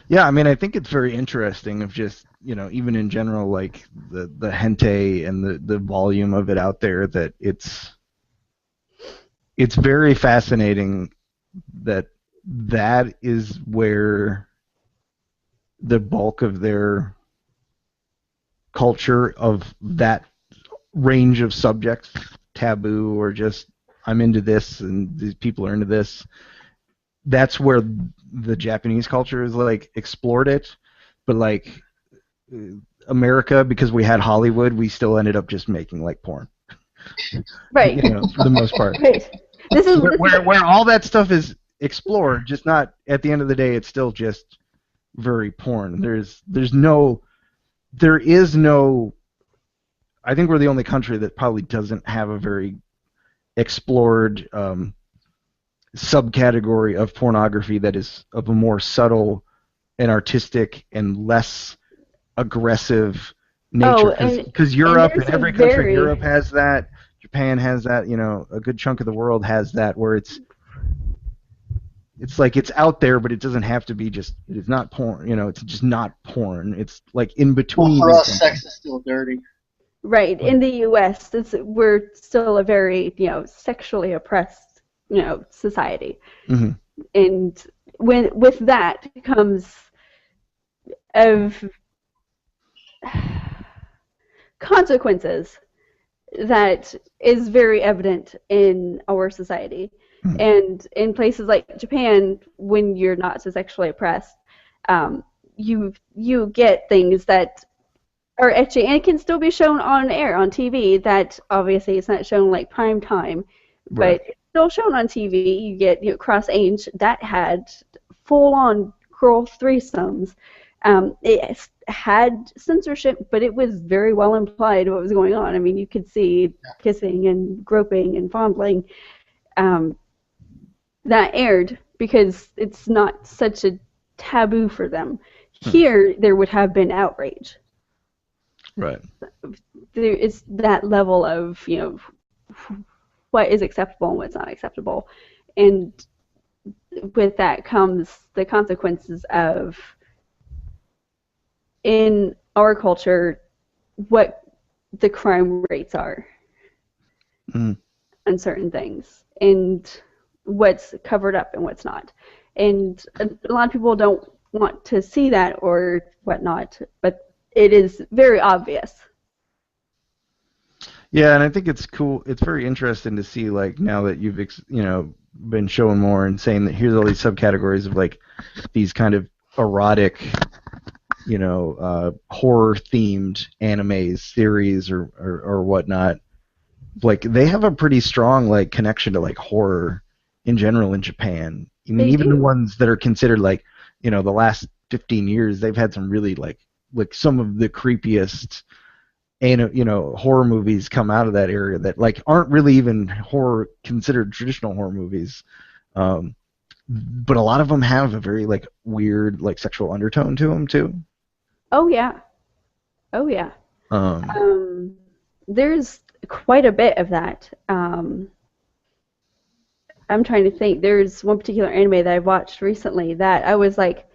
Yeah, I mean, I think it's very interesting of just, you know, even in general, like the hentai and the volume of it out there, that it's very fascinating that is where the bulk of their culture of that range of subjects, taboo or just I'm into this and these people are into this, that's where the Japanese culture is like explored it, but like America, because we had Hollywood, we still ended up just making like porn. Right. You know, for the most part. Right. This is where all that stuff is explored, just not at the end of the day, it's still just very porn. There is no. I think we're the only country that probably doesn't have a very explored subcategory of pornography that is of a more subtle and artistic and less aggressive nature. Because Europe and every country in Europe has that. Japan has that, you know, a good chunk of the world has that, where it's like it's out there, but it doesn't have to be just, it's not porn, you know, it's just not porn. It's like in between. Well, for us, sex is still dirty. Right. In the U.S., we're still a very, sexually oppressed, society. Mm-hmm. And with that comes of consequences that is very evident in our society. Mm-hmm. And in places like Japan, when you're not so sexually oppressed, you get things that are ecchi, and it can still be shown on air on TV. That obviously it's not shown like prime time, Right. but it's still shown on TV. You get Cross Age that had full on girl threesomes. It had censorship, but it was very well implied what was going on. I mean, you could see kissing and groping and fondling. That aired because it's not such a taboo for them. Here, there would have been outrage. Right. There is that level of what is acceptable and what's not acceptable, and with that comes the consequences of, in our culture, what the crime rates are on certain things, and what's covered up and what's not. And a lot of people don't want to see that or whatnot, but it is very obvious. Yeah, and I think it's cool. It's very interesting to see, like, now that you've been showing more and saying that here's all these subcategories of like these kind of erotic, horror themed animes, series or whatnot. Like, they have a pretty strong like connection to like horror in general in Japan. I mean, even the ones that are considered like, the last 15 years, they've had some really like some of the creepiest horror movies come out of that area that like aren't really even considered traditional horror movies. But a lot of them have a very like weird like sexual undertone to them too. Oh yeah. There's quite a bit of that. I'm trying to think. There's one particular anime that I watched recently that I was like,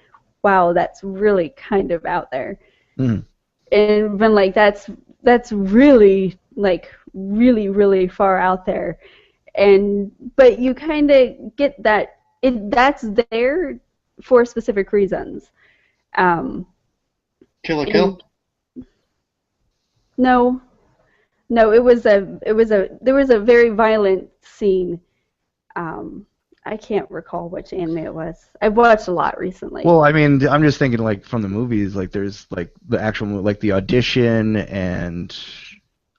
wow, that's really kind of out there. And been like, that's really like really far out there. But you kind of get that that's there for specific reasons. Kill la Kill? No, there was a very violent scene. I can't recall which anime it was. I've watched a lot recently. Well, I mean, I'm just thinking like from the movies, like there's like the actual like The Audition and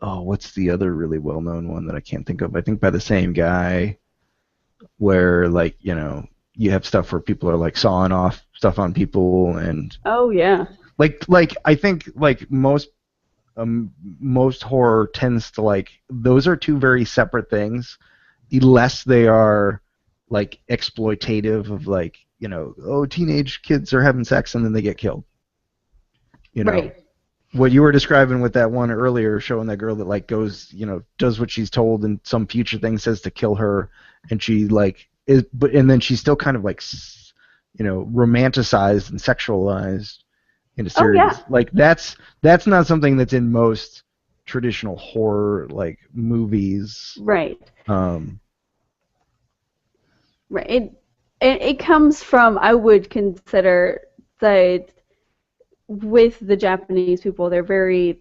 what's the other really well-known one that I can't think of? I think by the same guy, where like you have stuff where people are like sawing off stuff on people and. Oh yeah. Like I think like most horror tends to like those are two very separate things, unless they are like exploitative of like teenage kids are having sex and then they get killed. Right. What you were describing with that one earlier, showing that girl that like goes does what she's told and some future thing says to kill her, and she like and then she's still kind of like romanticized and sexualized in a series. Oh, yeah. Like that's not something that's in most traditional horror like movies. Right. Right. It comes from, I would consider that with the Japanese people, they're very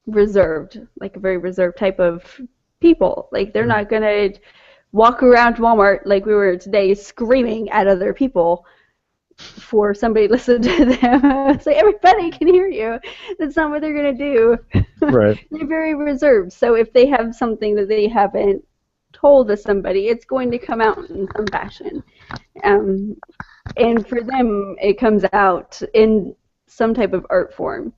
reserved, like a very reserved type of people. Like they're not gonna walk around Walmart like we were today screaming at other people for somebody to listen to them. Say, everybody can hear you. That's not what they're going to do. Right. They're very reserved. So if they have something that they haven't told to somebody, it's going to come out in some fashion. And for them, it comes out in some type of art form,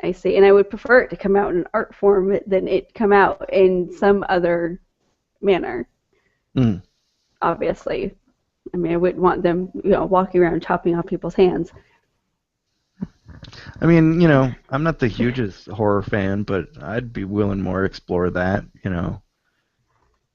I see. And I would prefer it to come out in art form than it come out in some other manner. Obviously. I mean, I wouldn't want them, walking around chopping off people's hands. I mean, I'm not the hugest horror fan, but I'd be willing more to explore that,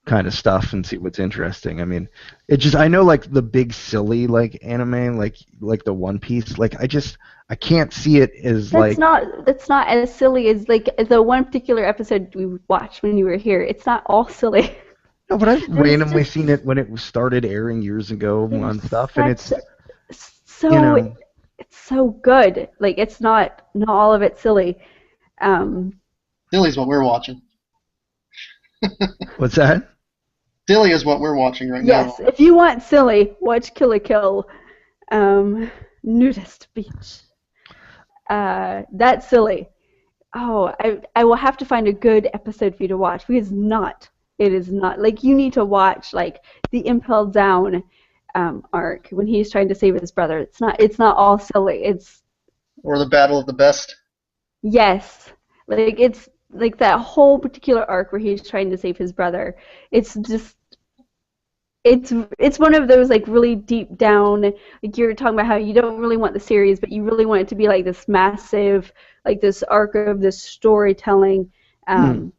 kind of stuff and see what's interesting. I mean, it just I know like the big silly like anime like the One Piece, like I can't see it as like That's not as silly as like the one particular episode we watched when you were here. It's not all silly. no, but I've There's randomly just seen it when it started airing years ago there's on stuff, and such you so know it's so good. Like it's not all of it silly. Um, Silly's what we're watching. what's that? Silly is what we're watching right yes, now. if you want silly, watch Kill la Kill. Nudist beach. That's silly. Oh, I will have to find a good episode for you to watch because it is not like you need to watch like the Impel Down arc when he's trying to save his brother. It's not all silly. It's Or the Battle of the Best. yes, like it's like that whole particular arc where he's trying to save his brother. It's just it's one of those like really deep down, like you're talking about how you don't really want the series, but you really want it to be like this massive, like this arc of this storytelling, and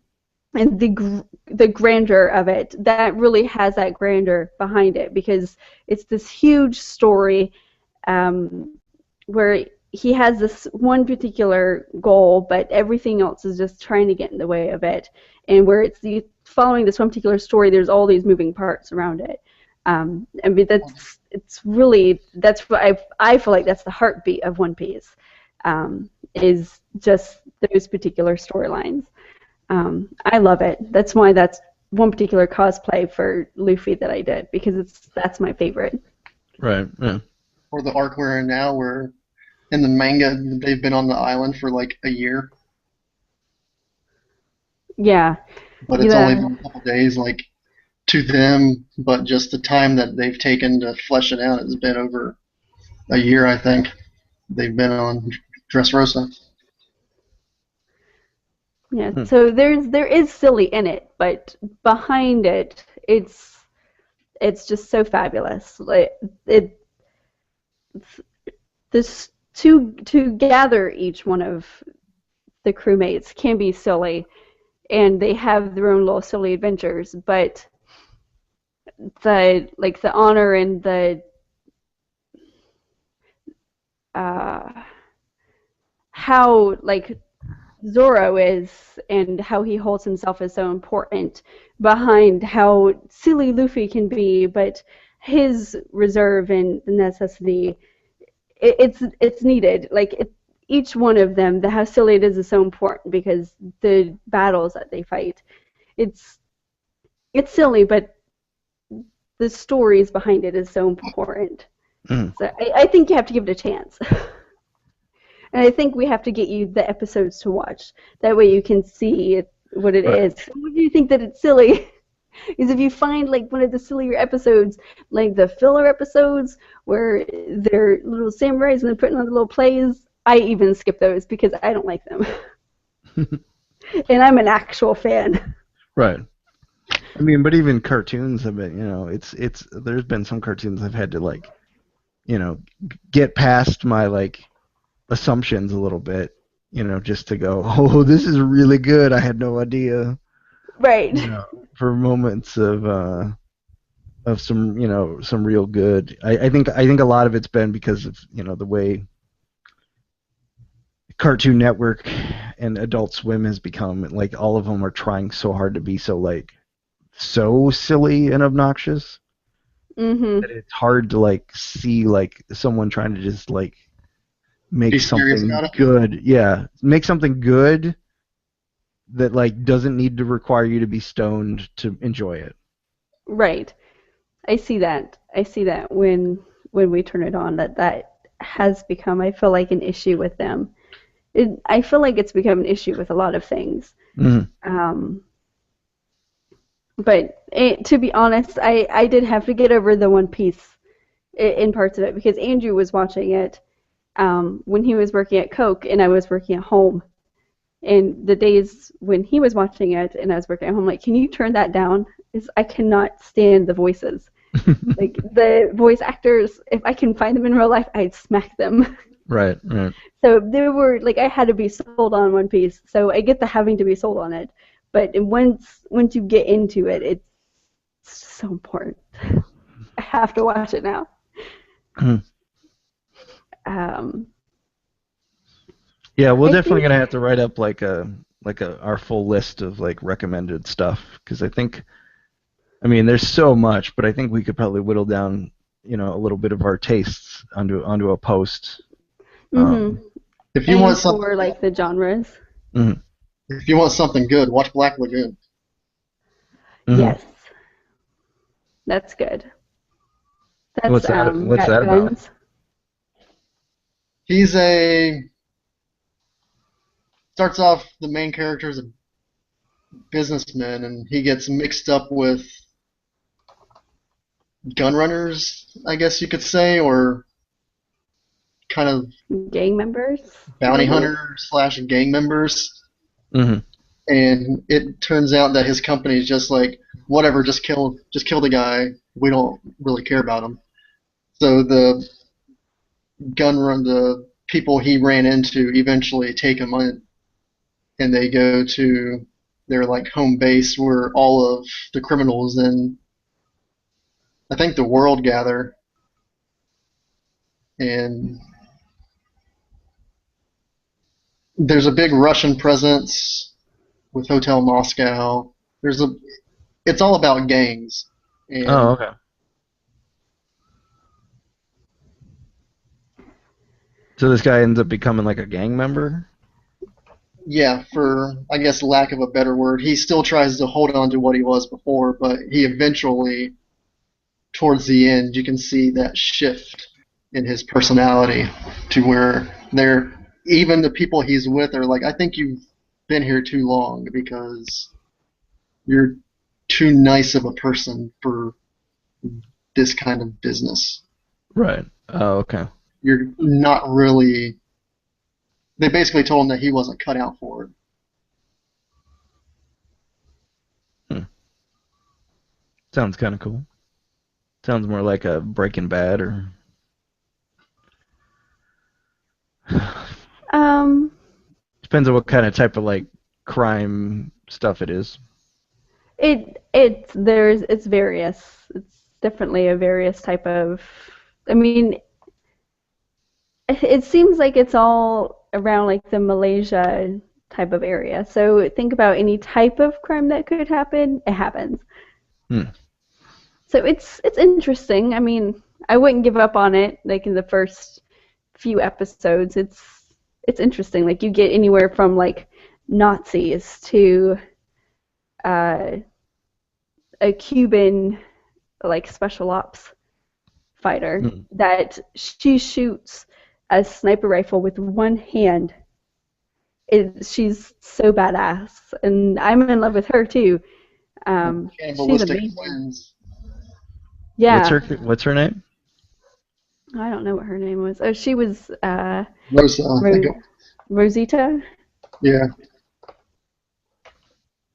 the grandeur of it. That really has that grandeur behind it because it's this huge story, where he has this one particular goal, but everything else is just trying to get in the way of it. And where following this one particular story, there's all these moving parts around it. I mean, that's what I feel like that's the heartbeat of One Piece, is just those particular storylines. I love it. That's why that's one particular cosplay for Luffy that I did because that's my favorite. Right. Yeah. Or the arc we're in now, where in the manga they've been on the island for like a year, Yeah. but it's only been a couple days, like to them, but just the time that they've taken to flesh it out has been over a year, I think. They've been on Dressrosa. Yeah. So there is silly in it, but behind it, it's just so fabulous. Like this to gather each one of the crewmates can be silly, and they have their own little silly adventures, but the honor and the how like Zoro is and how he holds himself is so important behind how silly Luffy can be, but his reserve and the necessity, it's needed. Like each one of them, how silly it is so important because the battles that they fight, it's silly, but the stories behind it is so important. So I think you have to give it a chance. And I think we have to get you the episodes to watch. That way you can see what it is. What do you think that it's silly? Is if you find like one of the sillier episodes, like the filler episodes where they're little samurais and they're putting on the little plays, I even skip those because I don't like them. And I'm an actual fan. Right. I mean, but even cartoons have been, there's been some cartoons I've had to like, get past my like assumptions a little bit, just to go, oh, this is really good. I had no idea. Right. For moments of some real good. I think a lot of it's been because of the way Cartoon Network and Adult Swim has become. Like all of them are trying so hard to be so silly and obnoxious that it's hard to like see like someone trying to just like make something good. Yeah, make something good that like doesn't need to require you to be stoned to enjoy it. Right. I see that when we turn it on that has become, I feel like, an issue with them. I feel like it's become an issue with a lot of things. But to be honest, I did have to get over the One Piece in parts of it because Andrew was watching it when he was working at Coke and I was working at home. And the days when he was watching it and I was working at home, like, can you turn that down? I cannot stand the voices. Like, the voice actors, if I can find them in real life, I'd smack them. Right. So there were, like, I had to be sold on One Piece. So I get the having to be sold on it. But once you get into it, It's so important. I have to watch it now. Yeah, we're definitely gonna have to write up like our full list of like recommended stuff, because I mean there's so much, but I think we could probably whittle down a little bit of our tastes onto a post. If you want something for like the genres. If you want something good, watch Black Lagoon. Yes, that's good. That's what's that about? Starts off, the main character is a businessman, and he gets mixed up with gun runners, I guess you could say, or kind of gang members, bounty hunters / gang members. And it turns out that his company is just like, whatever, just kill the guy. We don't really care about him. So the people he ran into eventually take him in, and they go to their like home base where all of the criminals in, I think, the world gather. And there's a big Russian presence with Hotel Moscow. It's all about gangs. And okay. So this guy ends up becoming like a gang member? Yeah, for, I guess, lack of a better word. He still tries to hold on to what he was before, but he eventually, towards the end, you can see that shift in his personality to where even the people he's with are like, I think you've been here too long because you're too nice of a person for this kind of business. Right. Oh, okay. You're not really. They basically told him that he wasn't cut out for it. Sounds kind of cool. Sounds more like a Breaking Bad or. Depends on what kind of type of like crime stuff it is. It's various. It's definitely a various type of. I mean, it seems like it's all around like the Malaysia type of area. So think about any type of crime that could happen, it happens. So it's interesting. I mean, I wouldn't give up on it like in the first few episodes. It's interesting. Like you get anywhere from like Nazis to a Cuban like special ops fighter that she shoots a sniper rifle with one hand. She's so badass, and I'm in love with her too. She's amazing. Twins. Yeah. What's her name? I don't know what her name was. Oh, she was Rosa. Rosita. Yeah.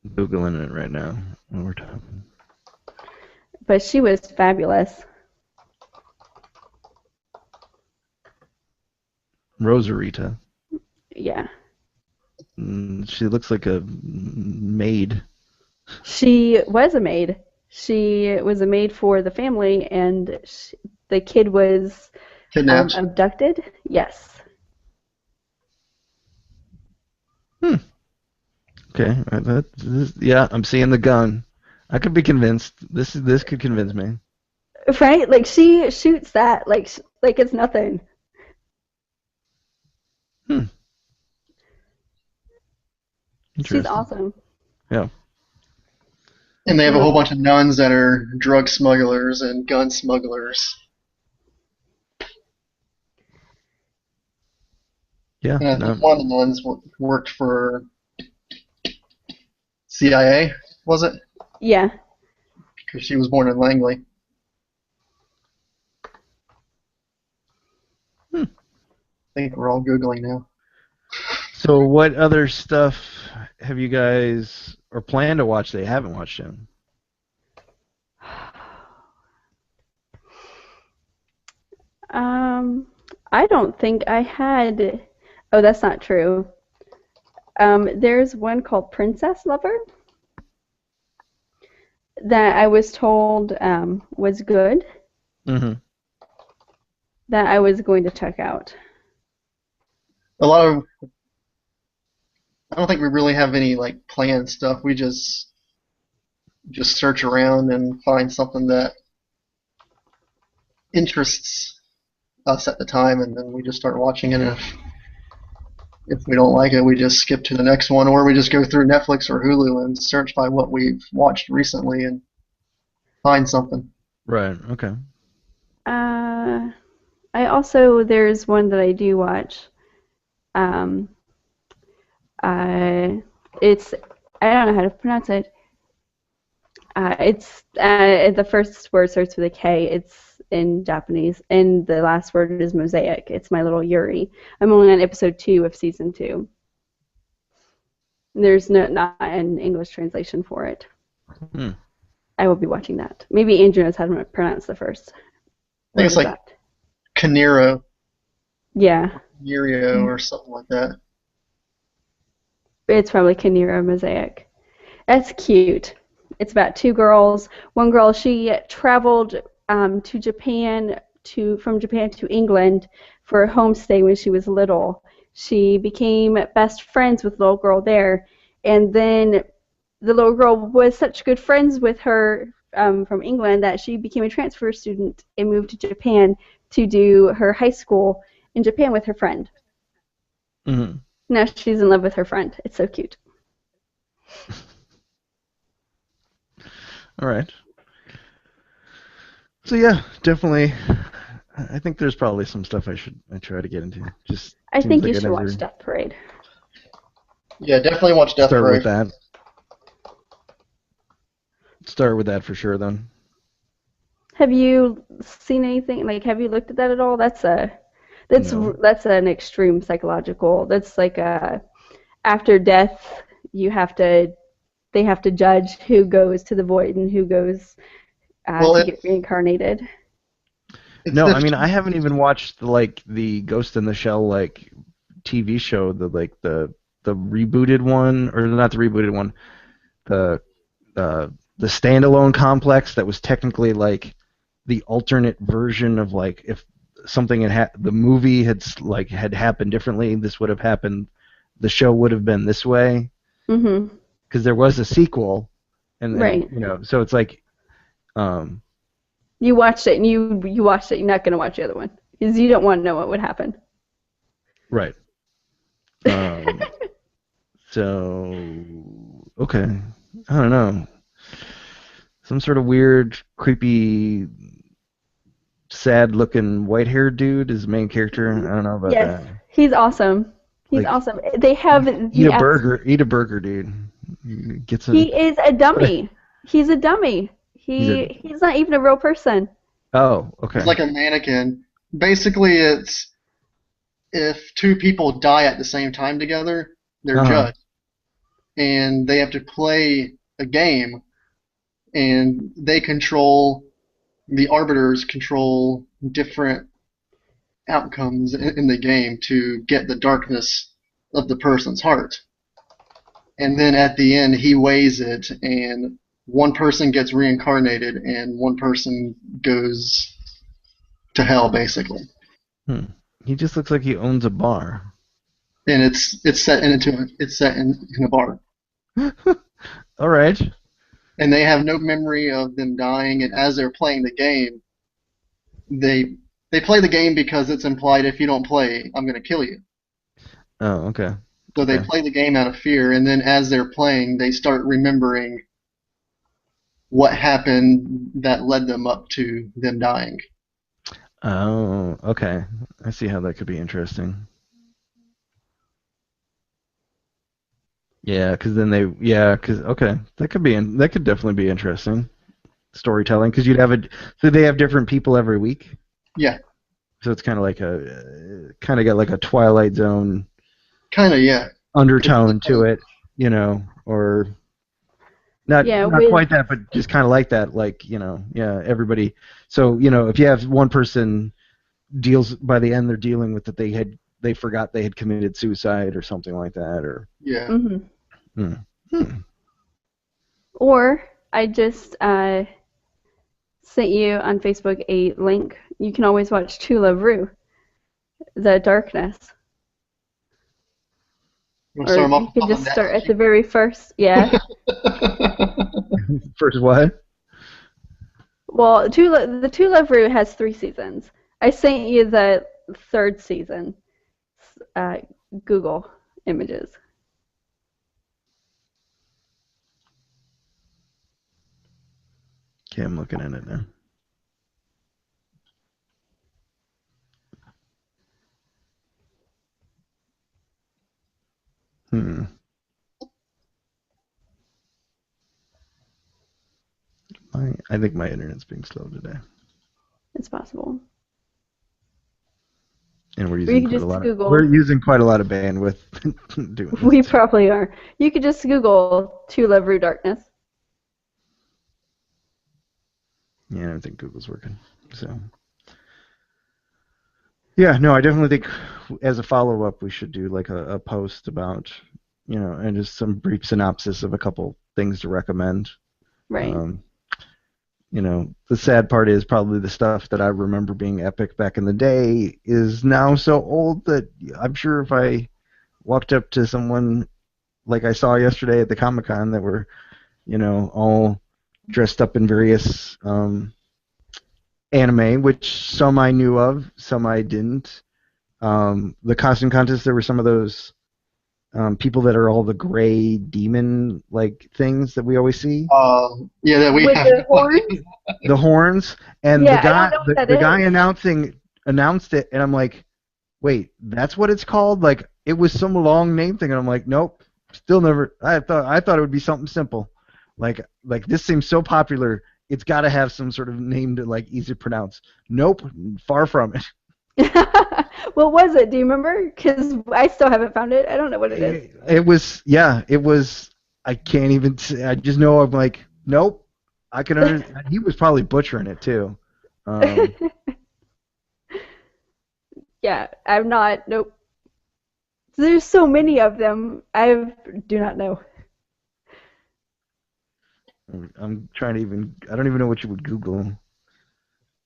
Googling it right now when we're talking. But she was fabulous. Rosarita. Yeah. She looks like a maid. She was a maid. She was a maid for the family, and the kid was kidnapped. Abducted. Yes. Okay. Yeah, I'm seeing the gun. I could be convinced. This could convince me. Right? Like she shoots that like it's nothing. She's awesome. Yeah. And they have a whole bunch of nuns that are drug smugglers and gun smugglers. Yeah. One of the nuns worked for CIA, was it? Yeah. Because she was born in Langley. I think we're all Googling now. So what other stuff have you guys or plan to watch that you haven't watched yet? I don't think I had. Oh, that's not true. There's one called Princess Lover. that I was told was good Mm-hmm. that I was going to check out. A lot of I don't think we really have any like planned stuff. We just search around and find something that interests us at the time, and then we just start watching it. And if we don't like it, we just skip to the next one, or we just go through Netflix or Hulu and search by what we've watched recently and find something. Right. Okay. There's one that I do watch. Um, it's I don't know how to pronounce it. The first word starts with a K. It's in Japanese, and the last word is mosaic. It's My Little Yuri. I'm only on episode 2 of season 2. There's not an English translation for it. I will be watching that. Maybe Andrew knows how to pronounce the first. I think it's like Kaniro. Yeah. Yurio or something like that. It's probably Kaniro Mosaic. That's cute. It's about 2 girls. One girl, she traveled to Japan from Japan to England for a homestay when she was little. She became best friends with the little girl there, and then the little girl was such good friends with her from England that she became a transfer student and moved to Japan to do her high school in Japan with her friend. Mm-hmm. Now she's in love with her friend. It's so cute. All right. So yeah, definitely. I think there's probably some stuff I try to get into. I think you should watch Death Parade. Yeah, definitely watch Death Parade. Start with that for sure, then. Have you seen anything? Like, have you looked at that at all? That's an extreme psychological. That's like after death, they have to judge who goes to the void and who goes to get reincarnated. No, I mean I haven't even watched the Ghost in the Shell TV show, the rebooted one, or not the rebooted one, the standalone complex that was technically like the alternate version of if something the movie had happened differently, this would have happened, the show would have been this way. Mm-hmm. Because there was a sequel, and right. So it's like. You watched it, and you watched it. You're not going to watch the other one because you don't want to know what would happen. Right. So okay, I don't know. Some sort of weird, creepy, sad-looking, white-haired dude is the main character. I don't know about that. Yes, he's awesome. He's awesome. They have eat a burger, dude. He is a dummy. He's a dummy. He's not even a real person. Oh, okay. It's like a mannequin. Basically, it's if 2 people die at the same time together, they're judged, and they have to play a game, and the arbiters control different outcomes in the game to get the darkness of the person's heart. And then at the end, he weighs it, and one person gets reincarnated, and one person goes to hell, basically. He just looks like he owns a bar. And it's set in a bar. All right. And they have no memory of them dying. And as they're playing the game, they play the game because it's implied if you don't play, I'm going to kill you. Oh, okay. So they play the game out of fear, and then as they're playing, they start remembering what happened that led them up to them dying. Oh, okay. I see how that could be interesting. Yeah, because then that could definitely be interesting storytelling, because so they have different people every week. Yeah. So it's kind of got like a Twilight Zone. Kind of, yeah. Undertone to it, or not quite that, but just kind of like that, everybody. So if you have one person deals, by the end they're dealing with that they forgot they had committed suicide or something like that, or yeah. Mm-hmm. Or I just sent you on Facebook a link. You can always watch Tula Rue, The Darkness. Or you could just start at the very first. Yeah. First what? Well, the Tula Rue has 3 seasons. I sent you the 3rd season. Google Images. Okay, I'm looking at it now. I think my internet's being slow today. It's possible. And we're using quite a lot of bandwidth doing this. We probably are. You could just Google Tula Rue Darkness. Yeah, I don't think Google's working. So, yeah, no, I definitely think as a follow-up we should do like a post about, and just some brief synopsis of a couple things to recommend. Right. The sad part is probably the stuff that I remember being epic back in the day is now so old that I'm sure if I walked up to someone like I saw yesterday at the Comic-Con that were, all dressed up in various anime, which some I knew of, some I didn't. The costume contest, there were some of those people that are all the gray demon like things that we always see. Yeah, that we with have. the horns. The horns, and Yeah, the guy announced it, and I'm like, wait, that's what it's called? Like it was some long name thing, and I'm like, nope, still never. I thought it would be something simple, like this seems so popular. It's got to have some sort of name to like easy to pronounce. Nope, far from it. What was it? Do you remember? Because I still haven't found it. I don't know what it is. It was. I can't even. I just know I'm like, nope. I can understand. He was probably butchering it too. Yeah, I'm not. Nope. There's so many of them. I do not know. I'm trying to even. I don't even know what you would Google.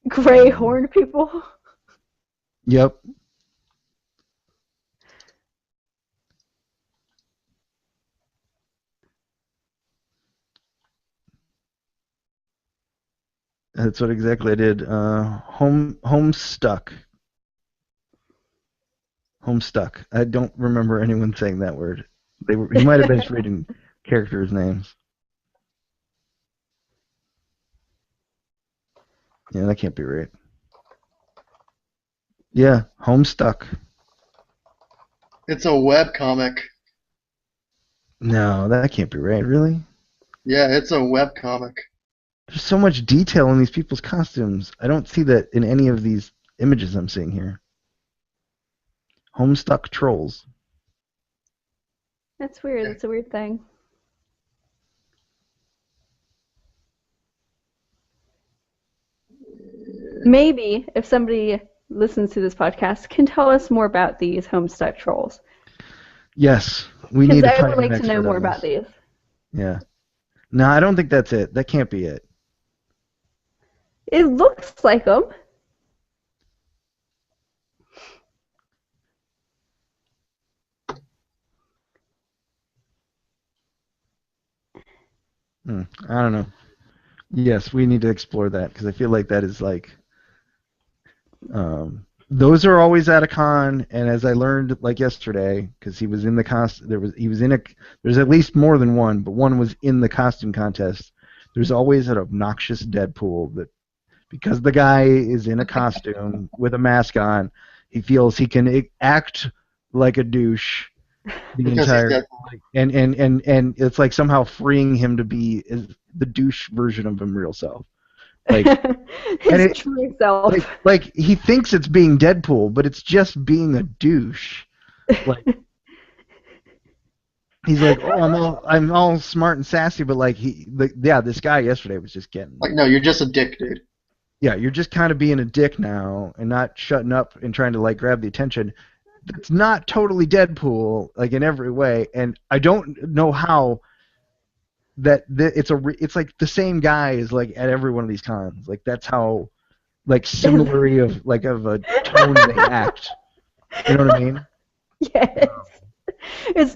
Gray horn people. Yep. That's what exactly I did. Homestuck. Homestuck. I don't remember anyone saying that word. He might have been just reading characters' names. Yeah, that can't be right. Yeah, Homestuck. It's a webcomic. No, that can't be right. Really? Yeah, it's a webcomic. There's so much detail in these people's costumes. I don't see that in any of these images I'm seeing here. Homestuck trolls. That's weird. That's a weird thing. Maybe if somebody listens to this podcast can tell us more about these Homestuck trolls. Yes, we need to find an expert on this. I would like to know more about these. Yeah. No, I don't think that's it. That can't be it. It looks like them. I don't know. Yes, we need to explore that because I feel like that is like those are always at a con, and as I learned like yesterday, because he was in the there's at least more than one, but one was in the costume contest. There's always an obnoxious Deadpool that because the guy is in a costume with a mask on, he feels he can act like a douche the entire and it's like somehow freeing him to be the douche version of his real self. Like his true self. Like he thinks it's being Deadpool, but it's just being a douche. Like he's like, oh, I'm all smart and sassy, but this guy yesterday was just getting like, no, you're just a dick, dude. Yeah, you're just kind of being a dick now and not shutting up and trying to like grab the attention. It's not totally Deadpool like in every way, and I don't know how it's like the same guy is like at every one of these cons. Like that's how like similarly of a tone they act. You know what I mean? Yes.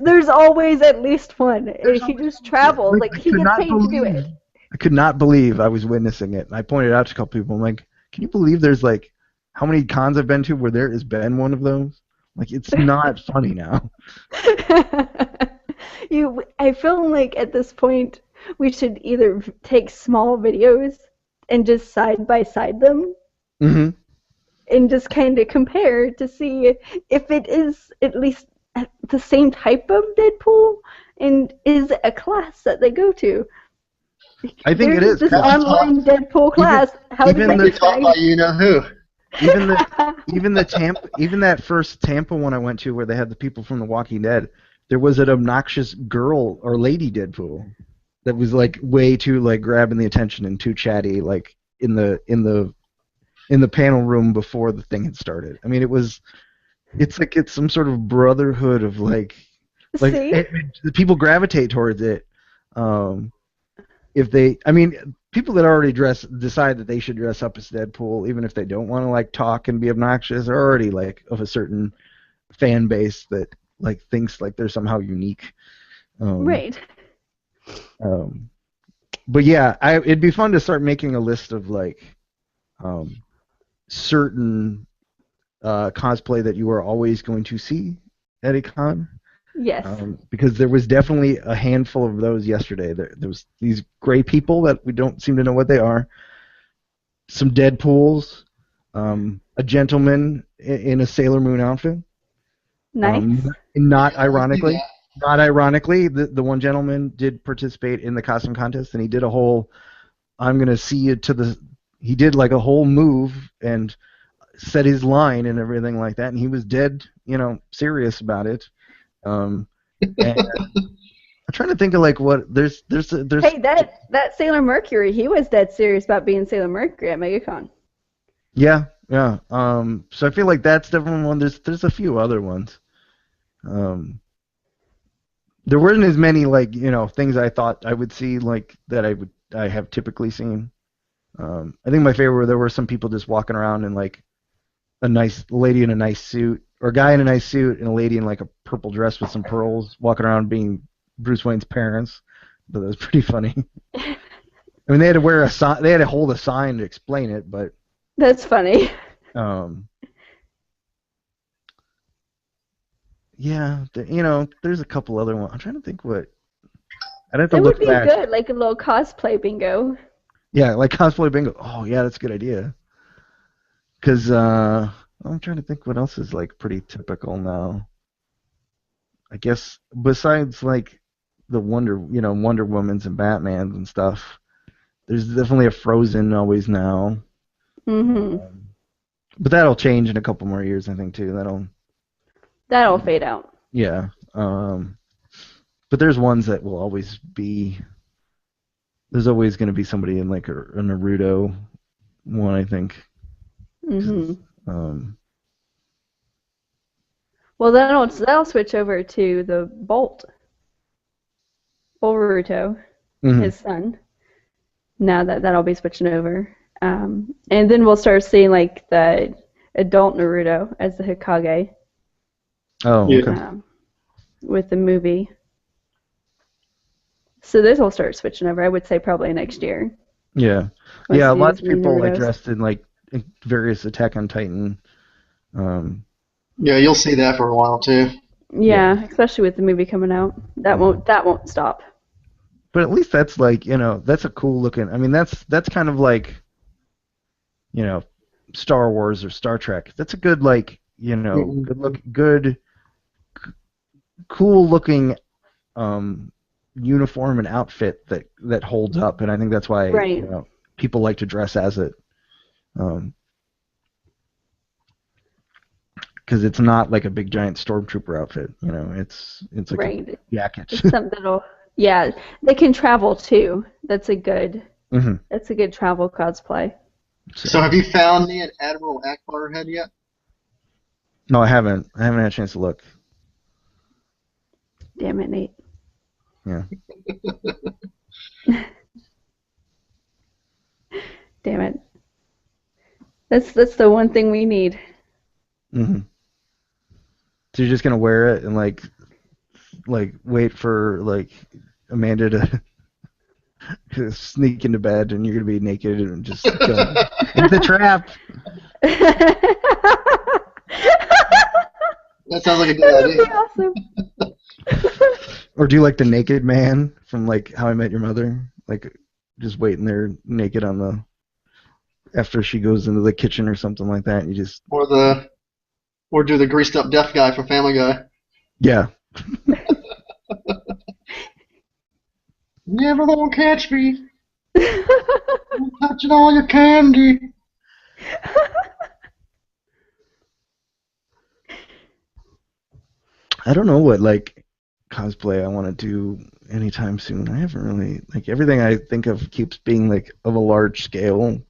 There's always at least one. He just travels. Like, Like he gets paid to do it. I could not believe I was witnessing it. And I pointed out to a couple people. I'm like, can you believe there's like how many cons I've been to where there has been one of those? Like it's not funny now. I feel like at this point we should either take small videos and just side by side them. Mm-hmm. And just kind of compare to see if it is at least the same type of Deadpool and is it a class that they go to. I think it is. This online Deadpool class. How do they taught by you know who? Even that first Tampa one I went to where they had the people from The Walking Dead, there was an obnoxious girl or lady Deadpool that was like way too like grabbing the attention and too chatty like in the panel room before the thing had started. I mean, it's like it's some sort of brotherhood of like the people gravitate towards it. People that already decide that they should dress up as Deadpool, even if they don't want to like talk and be obnoxious, are already like of a certain fan base that like thinks like they're somehow unique. Right. But yeah, it'd be fun to start making a list of like certain cosplay that you are always going to see at a con. Yes. Because there was definitely a handful of those yesterday. There was these gray people that we don't seem to know what they are. Some Deadpools. A gentleman in a Sailor Moon outfit. Nice. Not ironically, the one gentleman did participate in the costume contest, and he did a whole I'm going to see you to the... He did like a whole move and said his line and everything like that, and he was dead, serious about it. And I'm trying to think of like what there's. Hey, that Sailor Mercury, he was dead serious about being Sailor Mercury at MegaCon. Yeah. So I feel like that's definitely one. There's a few other ones. There weren't as many like things I thought I would see like that I have typically seen. I think my favorite were there were some people just walking around in like a nice lady in a nice suit, or a guy in a nice suit and a lady in like a purple dress with some pearls walking around being Bruce Wayne's parents. But that was pretty funny. I mean, they had to wear a sign. They had to hold a sign to explain it, but that's funny. Yeah, there's a couple other ones. I'm trying to think what. I'd have to look back. It would be good, like a little cosplay bingo. Yeah, like cosplay bingo. Oh, yeah, that's a good idea. Because I'm trying to think what else is like pretty typical now. I guess besides like the Wonder Womans and Batmans and stuff, there's definitely a Frozen always now. Mm-hmm. But that'll change in a couple more years, I think, too. That'll fade out. Yeah. But there's ones that will always be. There's always going to be somebody in like a Naruto one, I think. Mm-hmm. Well, that'll switch over to the Bolt. Boruto, his son. Now that'll be switching over. And then we'll start seeing like the adult Naruto as the Hokage. Oh, okay. With the movie. So this will start switching over, I would say probably next year. Yeah. Yeah, lots of people like dressed in like various Attack on Titan. Yeah, you'll see that for a while too. Yeah, especially with the movie coming out. That won't stop. But at least that's like, that's a cool looking. I mean, that's kind of like Star Wars or Star Trek. That's a good like, cool looking uniform and outfit that holds up, and I think that's why people like to dress as it, because it's not like a big giant stormtrooper outfit. It's like a jacket. It's something they can travel too. That's a good travel cosplay. So have you found the Admiral Ackbar head yet? No, I haven't. I haven't had a chance to look. Damn it, Nate. Yeah. Damn it. That's the one thing we need. Mm-hmm. So you're just gonna wear it and like wait for like Amanda to sneak into bed, and you're gonna be naked and just go, it's a trap. That sounds like a good That would idea. be awesome. Or do you like the naked man from like How I Met Your Mother? Like just waiting there naked on the after she goes into the kitchen or something like that, and you just Or do the greased up deaf guy from Family Guy. yeah. Never gonna catch me. I'm touching all your candy. I don't know what like cosplay I want to do anytime soon. I haven't really like everything I think of keeps being like of a large scale.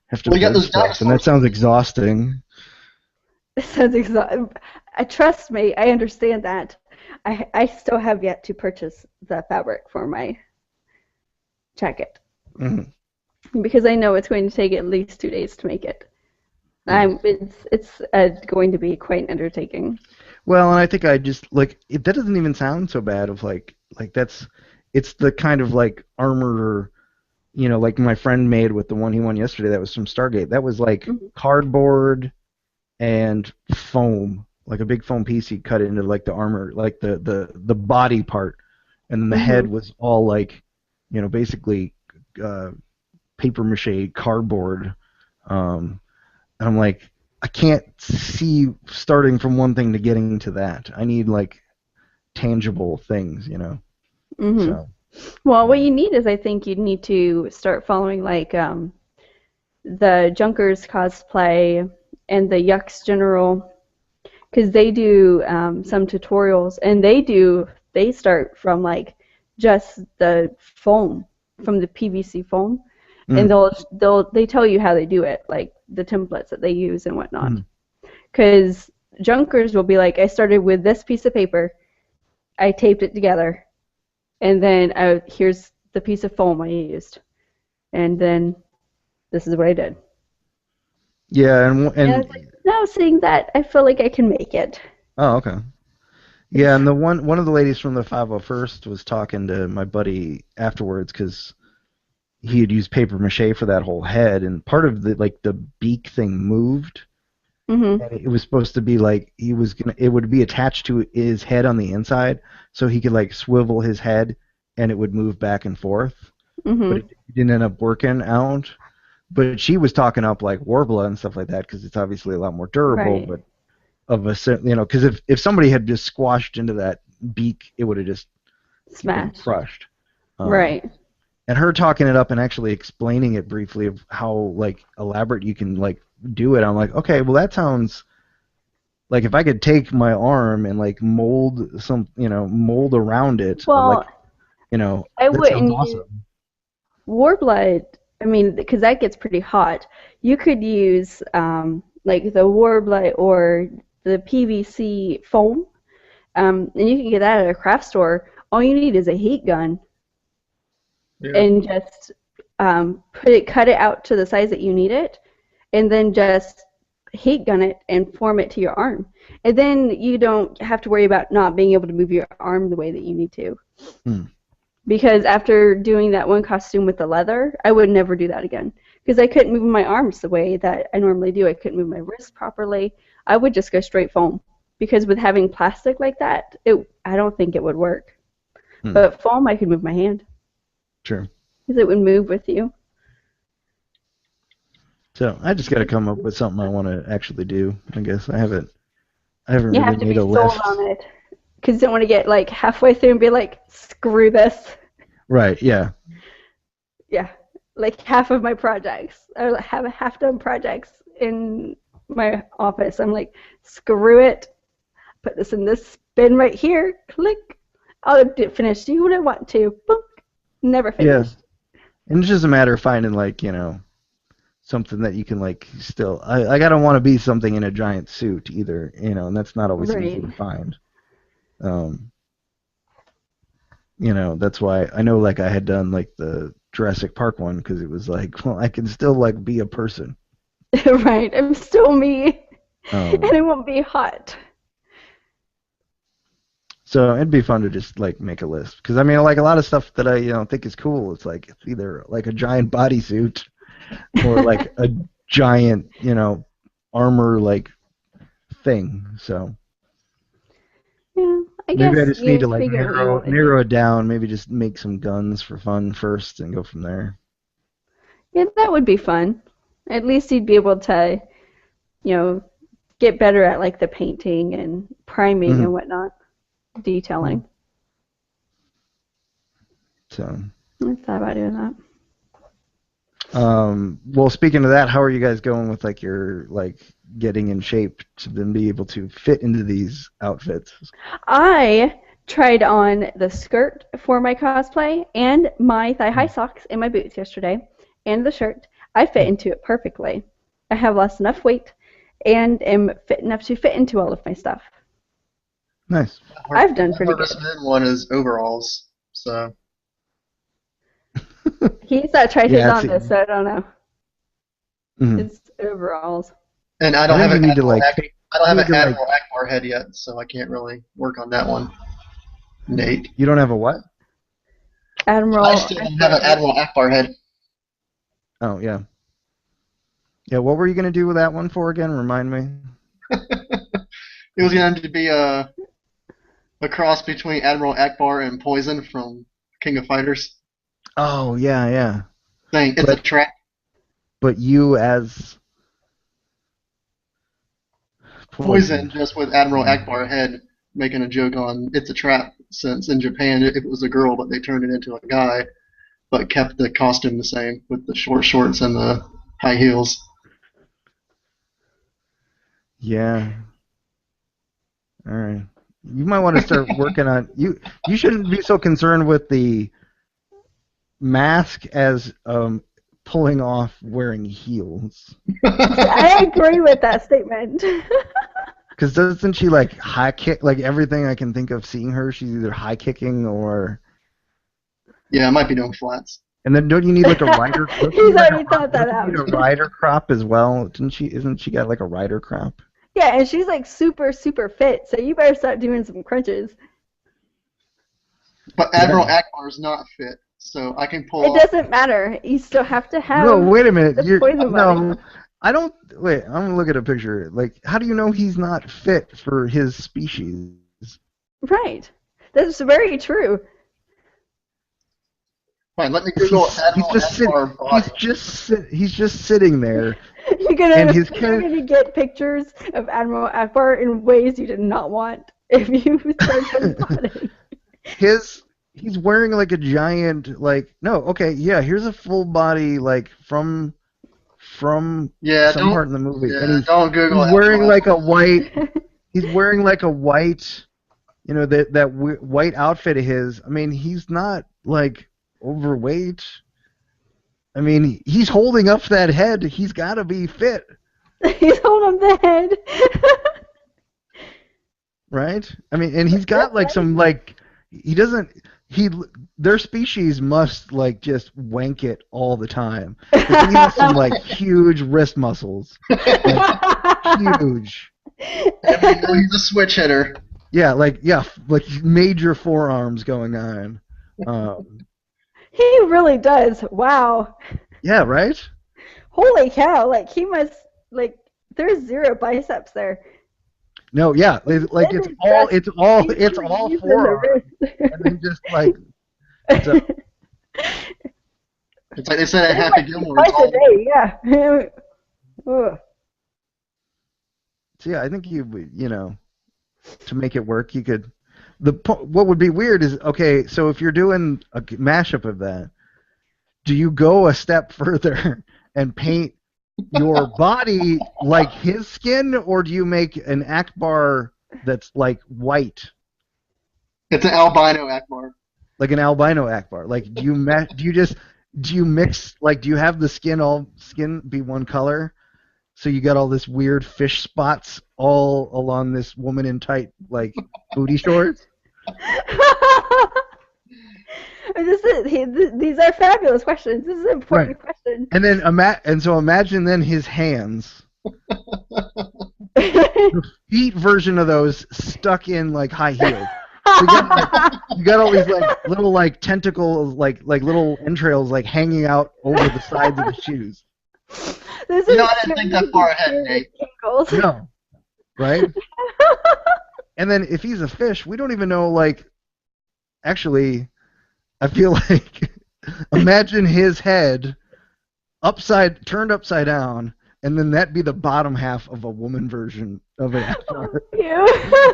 Have to Well, you got build those stuff, and that dinosaurs. sounds exhausting. It sounds exhausting. Trust me, I understand that. I still have yet to purchase the fabric for my jacket Mm-hmm. because I know it's going to take at least 2 days to make it. It's going to be quite an undertaking. Well, and I think I just like that doesn't even sound so bad. Of like it's the kind of like armor, like my friend made with the one he won yesterday. That was from Stargate. That was like cardboard and foam, like a big foam piece he cut into like the armor, like the body part, and then the head was all like, basically paper mache cardboard. And I'm like, I can't see starting from one thing to getting to that. I need like tangible things. So Well, what you need is I think you need to start following like the Junkers cosplay and the Yux General because they do some tutorials and they start from like just the foam from the PVC foam and they tell you how they do it, like the templates that they use and whatnot. Because Junkers will be like, I started with this piece of paper, I taped it together, and then here's the piece of foam I used, and then this is what I did. Yeah, And I was like, now seeing that, I feel like I can make it. Oh, okay. Yeah, and the one of the ladies from the 501st was talking to my buddy afterwards because he had used paper mache for that whole head, and part of the beak thing moved. And it was supposed to be like it would be attached to his head on the inside, so he could like swivel his head, and it would move back and forth. But it didn't end up working out. But she was talking up like Warbler and stuff like that because it's obviously a lot more durable. Right. But because if somebody had just squashed into that beak, it would have just been Smashed. crushed. Right. And her talking it up and actually explaining it briefly of how like elaborate you can like do it. I'm like, okay, well that sounds like if I could take my arm and like mold around it, Well, I that sounds wouldn't use awesome. Warblood. I mean, because that gets pretty hot. You could use like the Warblood or the PVC foam, and you can get that at a craft store. All you need is a heat gun, and just cut it out to the size that you need it, and then just heat gun it and form it to your arm. And then you don't have to worry about not being able to move your arm the way that you need to. Because after doing that one costume with the leather, I would never do that again. Because I couldn't move my arms the way that I normally do. I couldn't move my wrists properly. I would just go straight foam. Because with having plastic like that, I don't think it would work. But foam, I could move my hand. Sure. Because it would move with you. So I just got to come up with something I want to actually do. I guess I haven't You really have to made be a sold list. on it. Because you don't want to get like halfway through and be like, screw this. Right. Yeah. Yeah. Like half of my projects, I have half-done projects in my office. I'm like, screw it. Put this in this bin right here. Click. I'll finish. Do what I want to. Boom. Never finished. Yeah. And it's just a matter of finding like something that you can like still. I don't want to be something in a giant suit either. And that's not always easy to find. that's why I know like I had done like the Jurassic Park one because it was like, well, I can still like be a person. Right, I'm still me, and Um, it won't be hot. so it'd be fun to just like make a list because I mean like a lot of stuff that I think is cool. It's like it's either like a giant bodysuit or like a giant armor like thing. So Yeah, I maybe I guess just need you to like figure what you narrow want to do. narrow it down. Maybe just make some guns for fun first and go from there. Yeah, that would be fun. At least you'd be able to, you know, get better at like the painting and priming Hmm. and whatnot, detailing. So, I thought about doing that. well, speaking of that, how are you guys going with like your like getting in shape to then be able to fit into these outfits? I tried on the skirt for my cosplay and my thigh-high socks and my boots yesterday, and the shirt. I fit into it perfectly. I have lost enough weight and am fit enough to fit into all of my stuff. Nice. I've done My pretty hardest good. men one is overalls. So He's not tried his Yeah, on this, so I don't know. mhm. It's overalls. and I I don't think have you an need to Admiral like Ack take. I don't You have need an to like. Admiral Ackbar head yet, so I can't really work on that one. Nate. You don't have a what? I Admiral still don't have an Ackbar. Admiral Ackbar head. Oh yeah. Yeah. What were you gonna do with that one for again? Remind me. It was going to be a cross between Admiral Ackbar and Poison from King of Fighters. Oh yeah, yeah. Saying it's a But trap. but you as Poison poison. just with Admiral Yeah. Ackbar head making a joke on it's a trap since in Japan it was a girl but they turned it into a guy but kept the costume the same with the short shorts and the high heels. Yeah. All right. You might want to start working on you. You shouldn't be so concerned with the mask as pulling off wearing heels. I agree with that statement. Because doesn't she like high kick like everything I can think of seeing her? She's either high kicking or. Yeah, I might be doing flats. And then don't you need like a rider? Don't you He's need like a already thought that don't you need out. a rider crop as well? Didn't she? Isn't she got like a rider crop? Yeah, and she's like super, super fit, so you better start doing some crunches. But Admiral Yeah. Ackbar is not fit, so I can pull It off. doesn't matter. You still have to No, have wait a minute. the You poison body. no. I don't wait. I'm gonna look at a picture. Like, how do you know he's not fit for his species? Right. That's very true. Fine, let me Google He's Admiral just sit, Ackbar body. he's just sitting there, You're and gonna his you're gonna get pictures of Admiral Ackbar in ways you did not want if you search his body. his he's wearing like a giant like no okay yeah here's a full body like from Yeah, some part in the movie and don't Google he's wearing Admiral like a Ackbar. white he's wearing like a white white outfit of his. I mean he's not like overweight. I mean he's holding up that head. He's got to be fit, He's holding the head. right? I mean and he's got like some like he doesn't he their species must like just wank it all the time because he has some like huge wrist muscles, like huge. And we know he's a switch hitter. Yeah, like major forearms going on. He really does. Wow. Yeah, right. Holy cow. Like he must like there's zero biceps there. No, yeah, like Then just it's all using the forearm, wrist. and then just like so. It's like they said at Pretty Happy much Gilmore. It's twice a all day, yeah. Ugh. So yeah, I think to make it work, you could. What would be weird is okay. So if you're doing a mashup of that, do you go a step further and paint your body like his skin, or do you make an Akbar that's like white, it's an albino Ackbar. like an albino Akbar? Like, do you mix? Like, do you have the skin be one color? So you got all this weird fish spots all along this woman in tight like booty shorts. These are fabulous questions. This is an important question. And then imagine then his hands. The feet version of those stuck in like high heels. So you got all these like little like tentacles, like little entrails like hanging out over the sides of the shoes. I didn't think that far ahead, Nate. No, right? And then if he's a fish, we don't even know. Like, actually, I feel like imagine his head turned upside down. And then that'd be the bottom half of a woman version of an avatar.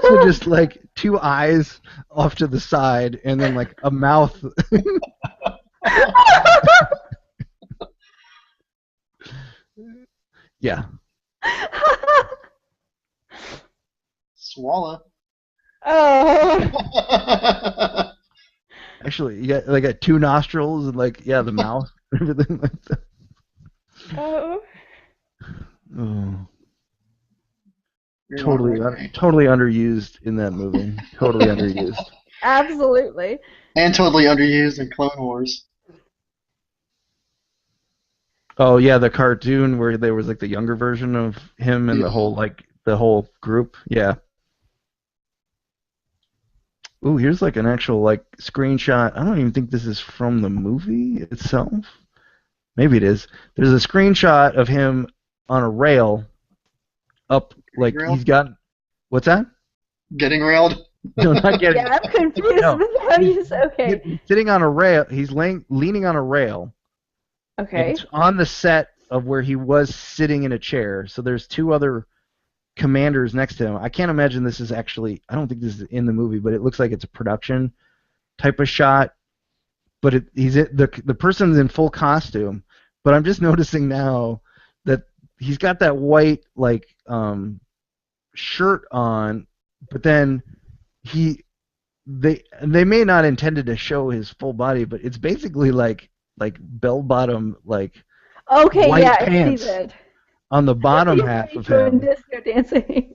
So just like two eyes off to the side, and then like a mouth. Yeah. Swallow. Oh. Actually, you got two nostrils and like the mouth, everything like that. Oh. Oh. Totally underused in that movie. Totally underused. Absolutely. And totally underused in Clone Wars. Oh yeah, the cartoon where there was like the younger version of him and the whole group. Yeah. Ooh, here's like an actual like screenshot. I don't even think this is from the movie itself. Maybe it is. There's a screenshot of him on a rail up, like he's got. What's that? Getting railed? No, not getting. Yeah, I'm confused with how you say. Okay. He's sitting on a rail. He's leaning on a rail. Okay. It's on the set of where he was sitting in a chair. So there's two other commanders next to him. I can't imagine this is actually. I don't think this is in the movie, but it looks like it's a production type of shot. But the person's in full costume. But I'm just noticing now that he's got that white like shirt on, but then they may not intended to show his full body, but it's basically like bell bottom white pants on the bottom half of him. Disco dancing.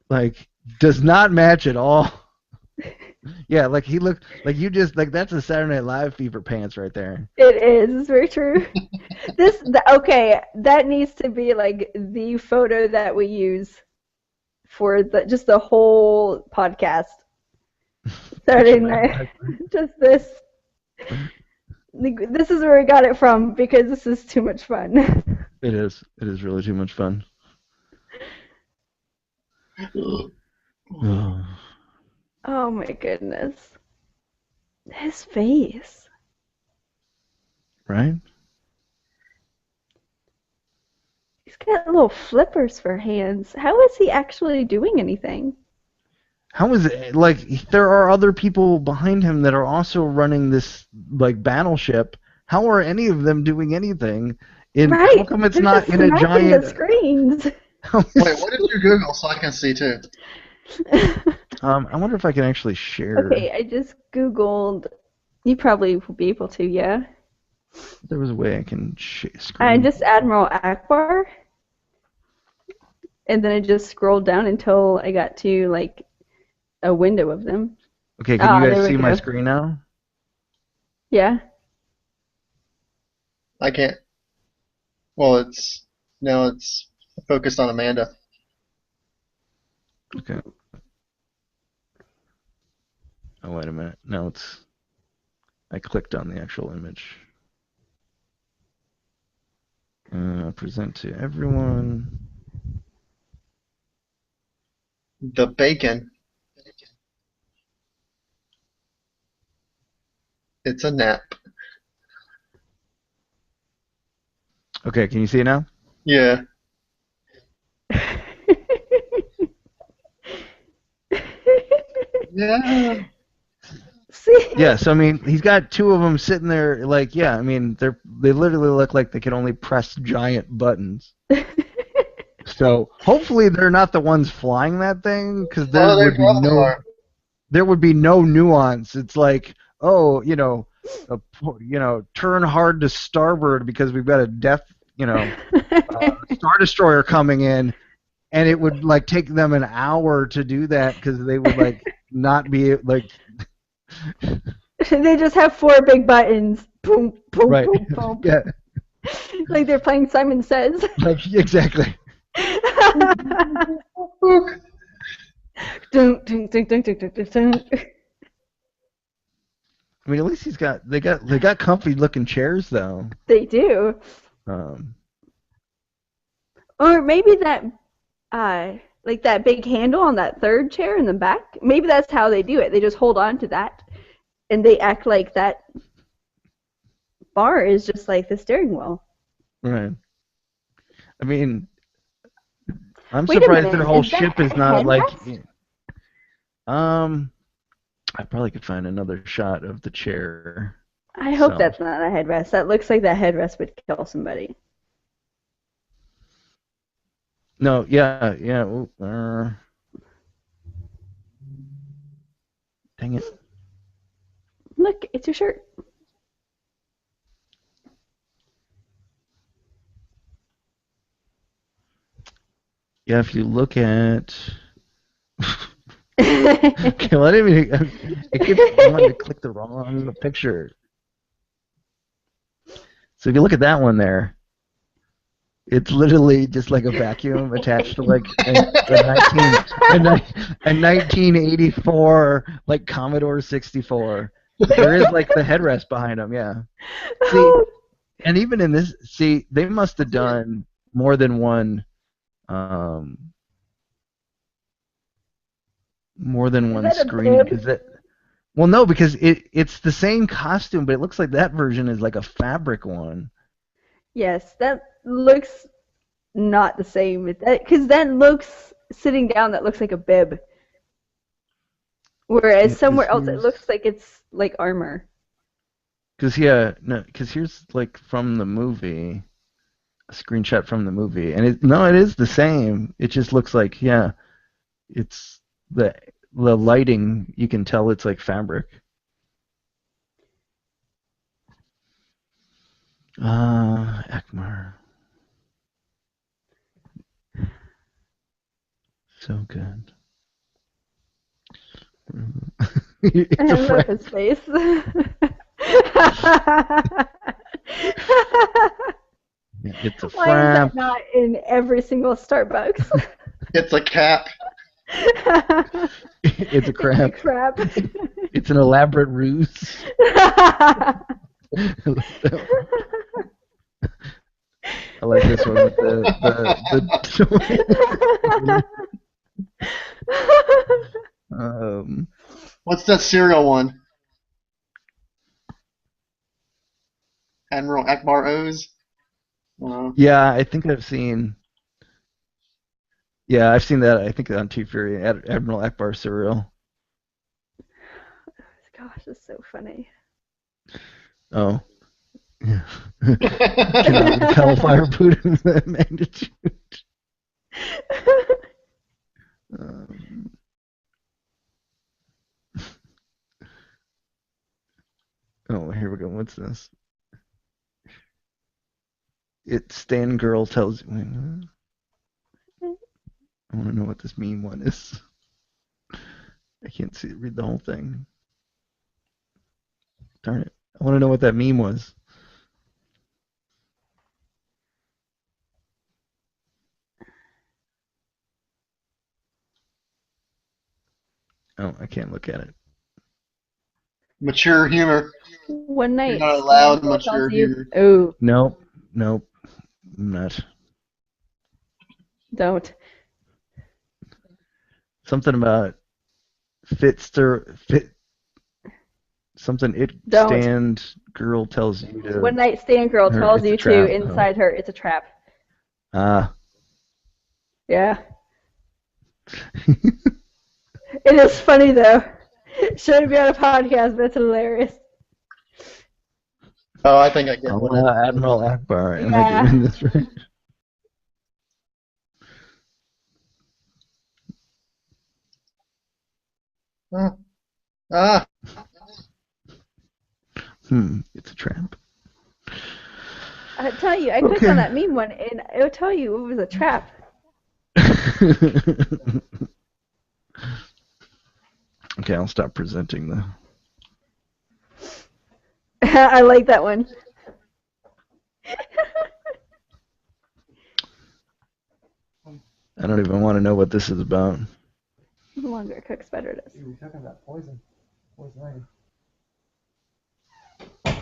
Like does not match at all. Yeah, like he looked like you just like that's a Saturday Night Live fever pants right there. It is. It's very true. Okay, that needs to be like the photo that we use for just the whole podcast. Saturday night. Just this. This is where we got it from because this is too much fun. It is. It is really too much fun. Oh my goodness. His face. Right? He's got little flippers for hands. How is he actually doing anything? How is it like there are other people behind him that are also running this like battleship? How are any of them doing anything? How come it's not in a giant the screens? Wait, what did you Google so I can see too? I wonder if I can actually share. Okay, I just Googled. You probably will be able to, yeah. There was a way I can screen. I just Admiral Ackbar, and then I just scrolled down until I got to like a window of them. Okay, can you guys see my screen now? Yeah. I can't. Well, it's focused on Amanda. Okay. Oh, wait a minute. No, I clicked on the actual image. Present to everyone. The bacon. It's a nap. Okay, can you see it now? Yeah. Yeah. See? Yeah, so I mean, he's got two of them sitting there, like, yeah, I mean, they literally look like they can only press giant buttons. So hopefully they're not the ones flying that thing, because there would be no nuance. It's like, oh, turn hard to starboard because we've got a Star Destroyer coming in, and it would like take them an hour to do that because they would like not be like. They just have 4 big buttons. Boom, boom, Right. boom, boom. Yeah. Like they're playing Simon Says. Like exactly. Dun, dun, dun, dun, dun, dun, dun, dun. I mean, at least they got comfy looking chairs though. They do. Um, Or maybe that, like that big handle on that third chair in the back. Maybe that's how they do it. They just hold on to that, and they act like that bar is just like the steering wheel. right. I mean, I'm Wait a surprised minute, their whole is that ship is a not like. headrest? I probably could find another shot of the chair. I hope So. that's not a headrest. That looks like that headrest would kill somebody. No, yeah. Ooh, dang it. Look, it's your shirt. Yeah, if you look at. Okay, well, I didn't even. It keeps wanting to click the wrong picture. So if you look at that one there, it's literally just like a vacuum attached to like a 1984 like Commodore 64. There is like the headrest behind them, yeah. See, and even in this, they must have done more than one screening because that. Well, no, because it's the same costume, but it looks like that version is like a fabric one. Yes, that looks not the same. Because that looks, sitting down, that looks like a bib. Whereas somewhere else it looks like it's like armor. Because here's like from the movie, a screenshot from the movie, and it is the same. It just looks like it's the lighting. You can tell it's like fabric. Ackbar. So good. I love his face. It's a Why is that frap. not in every single Starbucks? It's a cap. It's a crap. It's a crap. It's an elaborate ruse. I like this one with the What's that cereal one? Admiral Ackbar O's? yeah, I think I've seen. Yeah, I've seen that. I think on Triumvirate, Admiral Ackbar cereal. Gosh, it's so funny. Oh. Yeah. Cannot repel fire boot of that magnitude. Oh, here we go. What's this? Stan Girl tells you. I want to know what this meme one is. I can't read the whole thing. Darn it. I want to know what that meme was. Oh, I can't look at it. Mature humor. One night. You're not allowed mature humor. Oh. Nope. I'm not. Don't. Something about something Don't. stand girl tells you to. One night stand girl tells you to inside her it's a trap. Ah. Yeah. It is funny though. Shouldn't be on a podcast, but it's hilarious. Oh, I think I get one. Admiral Ackbar. Am Yeah. I doing this right? It's a trap. I tell you, I clicked on that meme one, and it'll tell you it was a trap. Okay, I'll stop presenting the. I like that one. I don't even want to know what this is about. The longer it cooks, better it is. We're talking about poison. Poison ivy.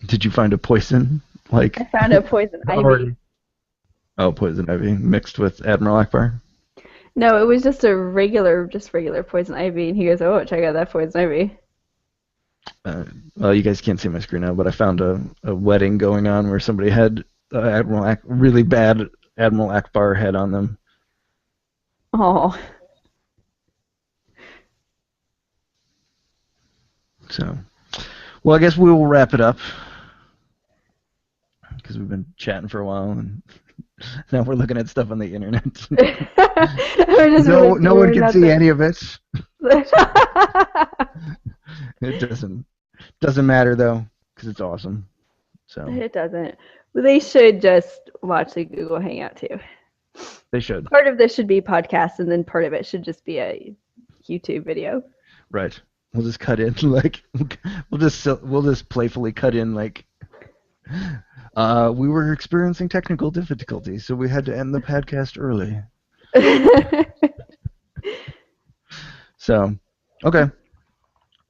Did you find a poison? I found a poison ivy. Oh, poison ivy mixed with Admiral Ackbar? No, it was just a regular poison ivy, and he goes, "Oh, check out that poison ivy." Well, you guys can't see my screen now, but I found a wedding going on where somebody had really bad Admiral Ackbar head on them. Oh. So, well, I guess we will wrap it up because we've been chatting for a while, and now we're looking at stuff on the internet. No one can see any of it. It doesn't matter though, because it's awesome. So it doesn't. They should just watch the Google Hangout too. They should. Part of this should be podcasts, and then part of it should just be a YouTube video. Right. We'll just cut in we'll just playfully cut in we were experiencing technical difficulties, so we had to end the podcast early. So, okay.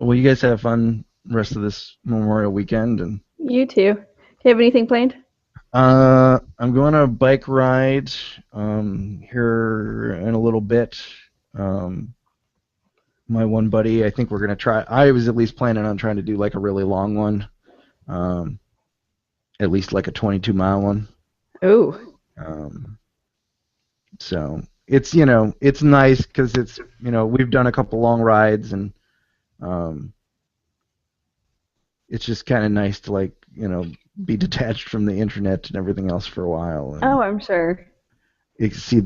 Well, you guys have fun rest of this Memorial weekend, and you too. Do you have anything planned? I'm going on a bike ride here in a little bit. My one buddy, I think we're going to try. I was at least planning on trying to do like a really long one, at least like a 22-mile one. Oh. So it's it's nice because it's we've done a couple long rides, and it's just kind of nice to be detached from the internet and everything else for a while. And I'm sure. you can see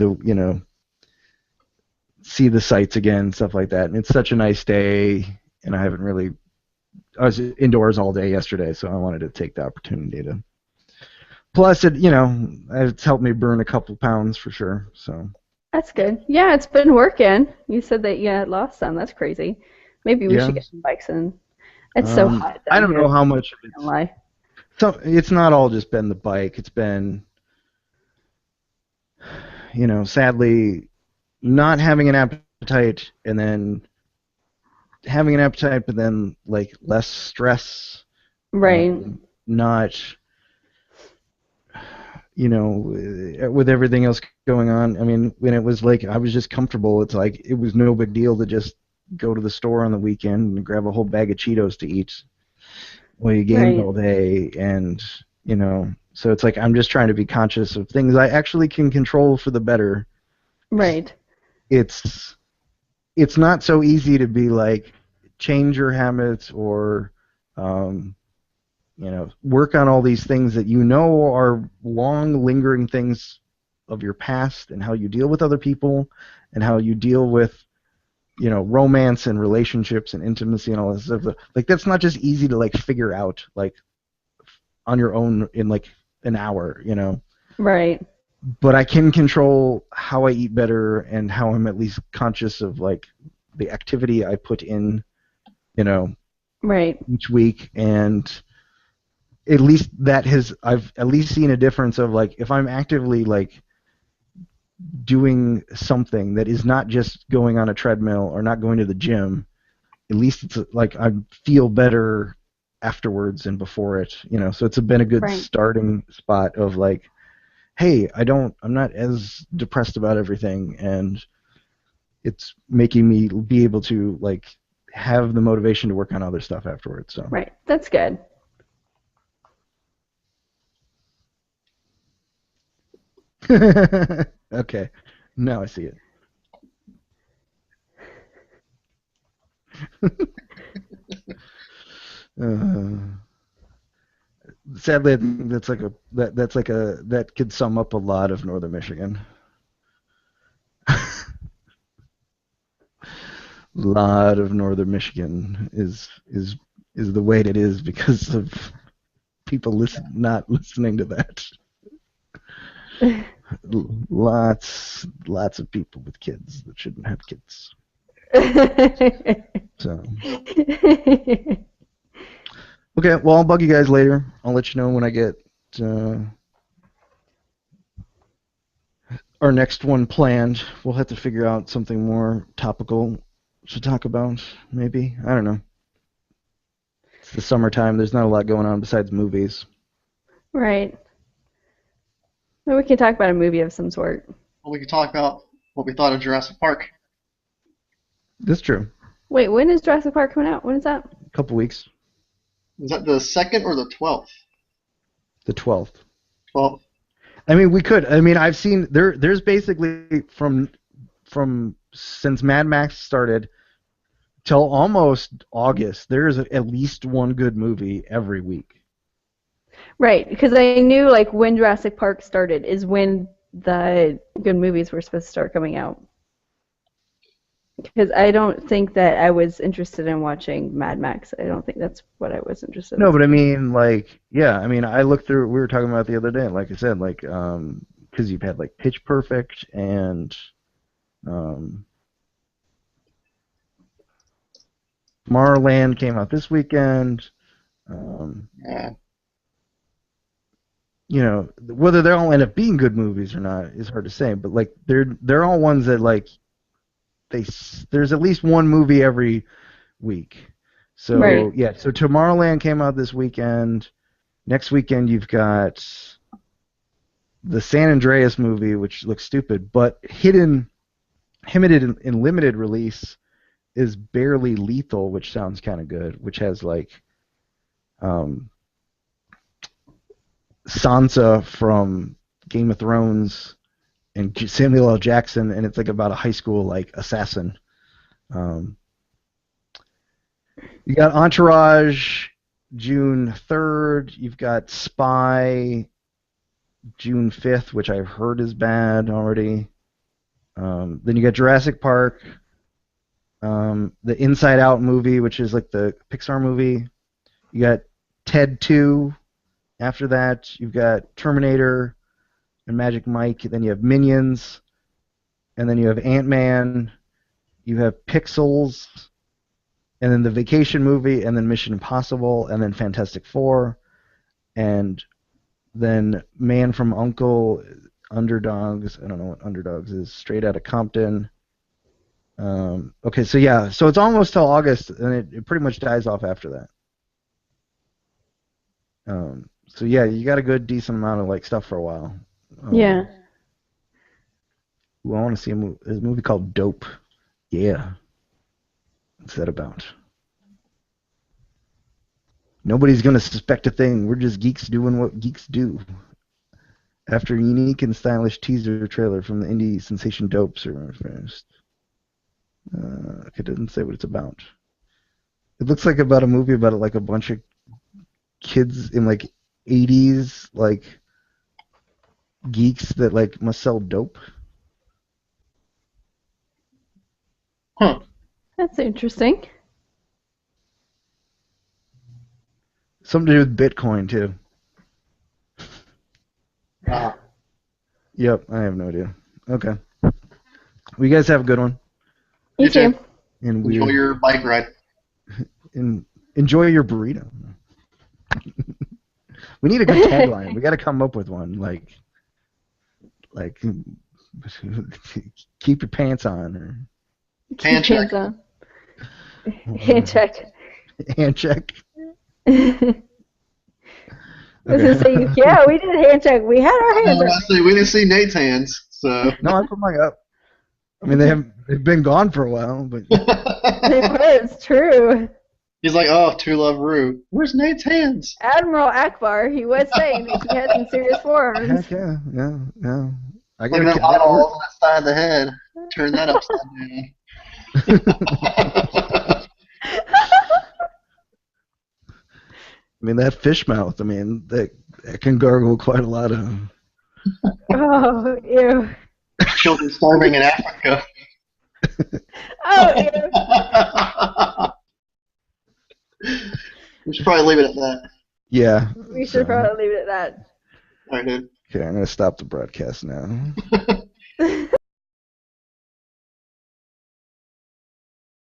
see the sights again, stuff like that. And it's such a nice day, and I was indoors all day yesterday, so I wanted to take the opportunity to. Plus, it's helped me burn a couple pounds for sure. So. That's good. Yeah, it's been working. You said that you had lost some. That's crazy. Maybe we should get some bikes in. It's so hot. I don't know how much of it's. Lie. So it's not all just been the bike. It's been, sadly, not having an appetite, and then having an appetite, but then less stress. Right. Not, with everything else going on. I mean, when it was I was just comfortable, it's it was no big deal to just go to the store on the weekend and grab a whole bag of Cheetos to eat while you gamed all day, and so it's I'm just trying to be conscious of things I actually can control for the better. Right. It's not so easy to be change your habits or work on all these things that are long lingering things of your past, and how you deal with other people, and how you deal with romance and relationships and intimacy and all this stuff. That's not just easy to figure out on your own in an hour, Right. But I can control how I eat better, and how I'm at least conscious of the activity I put in, right, each week, and at least I've at least seen a difference of if I'm actively doing something that is not just going on a treadmill or not going to the gym, at least it's I feel better afterwards and before it, so it's been a good starting spot of hey, I'm not as depressed about everything, and it's making me be able to have the motivation to work on other stuff afterwards. So. Right, that's good. Okay, now I see it. Sadly, I think that could sum up a lot of northern Michigan. A lot of northern Michigan is the way it is because of people not listening to that. Lots of people with kids that shouldn't have kids. So. Okay, well, I'll bug you guys later. I'll let you know when I get our next one planned. We'll have to figure out something more topical to talk about, maybe. I don't know. It's the summertime. There's not a lot going on besides movies. Right. Well, we can talk about a movie of some sort. Well, we could talk about what we thought of Jurassic Park. That's true. Wait, when is Jurassic Park coming out? When is that? A couple weeks. Is that the 2nd or the 12th? The 12th. 12th. I mean, we could. I mean, I've seen there's basically from since Mad Max started till almost August, there's at least one good movie every week. Right, because I knew like when Jurassic Park started is when the good movies were supposed to start coming out. Because I don't think that I was interested in watching Mad Max. I don't think that's what I was interested in. No, but I mean, like, yeah, I mean, I looked through. We were talking about it the other day. Like I said, like, because you've had like Pitch Perfect and Tomorrowland came out this weekend. Yeah. You know, whether they all end up being good movies or not is hard to say. But like, they're all ones that like there's at least one movie every week. So Right. yeah, so Tomorrowland came out this weekend. Next weekend you've got the San Andreas movie, which looks stupid, but hidden in limited release is Barely Lethal, which sounds kind of good, which has like Sansa from Game of Thrones and Samuel L. Jackson, and it's like about a high school like assassin. You got Entourage June 3rd. You've got Spy June 5th, which I've heard is bad already. Then you got Jurassic Park, the Inside Out movie, which is like the Pixar movie. You got Ted 2. After that, you've got Terminator and Magic Mike. Then you have Minions. And then you have Ant-Man. You have Pixels. And then the Vacation movie. And then Mission Impossible. And then Fantastic Four. And then Man from U.N.C.L.E., Underdogs. I don't know what Underdogs is. Straight Outta Compton. Okay, so yeah. So it's almost till August. And it pretty much dies off after that. So yeah, you got a good decent amount of like stuff for a while. Yeah. Ooh, I want to see there's a movie called Dope. Yeah. What's that about? Nobody's gonna suspect a thing. We're just geeks doing what geeks do. After a unique and stylish teaser trailer from the indie sensation Dope first. Okay, it doesn't say what it's about. It looks like about a movie about like a bunch of kids in like 80s like geeks that like must sell dope. Huh. That's interesting. Something to do with Bitcoin too. Yep, I have no idea. Okay. Well, you guys have a good one. You too. And Enjoy your bike ride. And enjoy your burrito. We need a good tagline. We got to come up with one. Like, keep your pants on, or Hand check. Hands on. Hand check. hand check. I was gonna say, yeah, we did a hand check. We had our hands up. We didn't see Nate's hands, so. No, I put mine up. I mean, they've been gone for a while, but It's true. He's like, oh, True Love Rue. Where's Nate's hands? Admiral Ackbar, he was saying that he had some serious forearms. heck yeah. I Like that eyeball on that side of the head. Turn that upside down. I mean, that fish mouth. I mean, that can gargle quite a lot of. Oh, ew. Children starving in Africa. Oh, ew. We should probably leave it at that. Yeah. We should probably leave it at that. All right, dude. Okay, I'm gonna stop the broadcast now.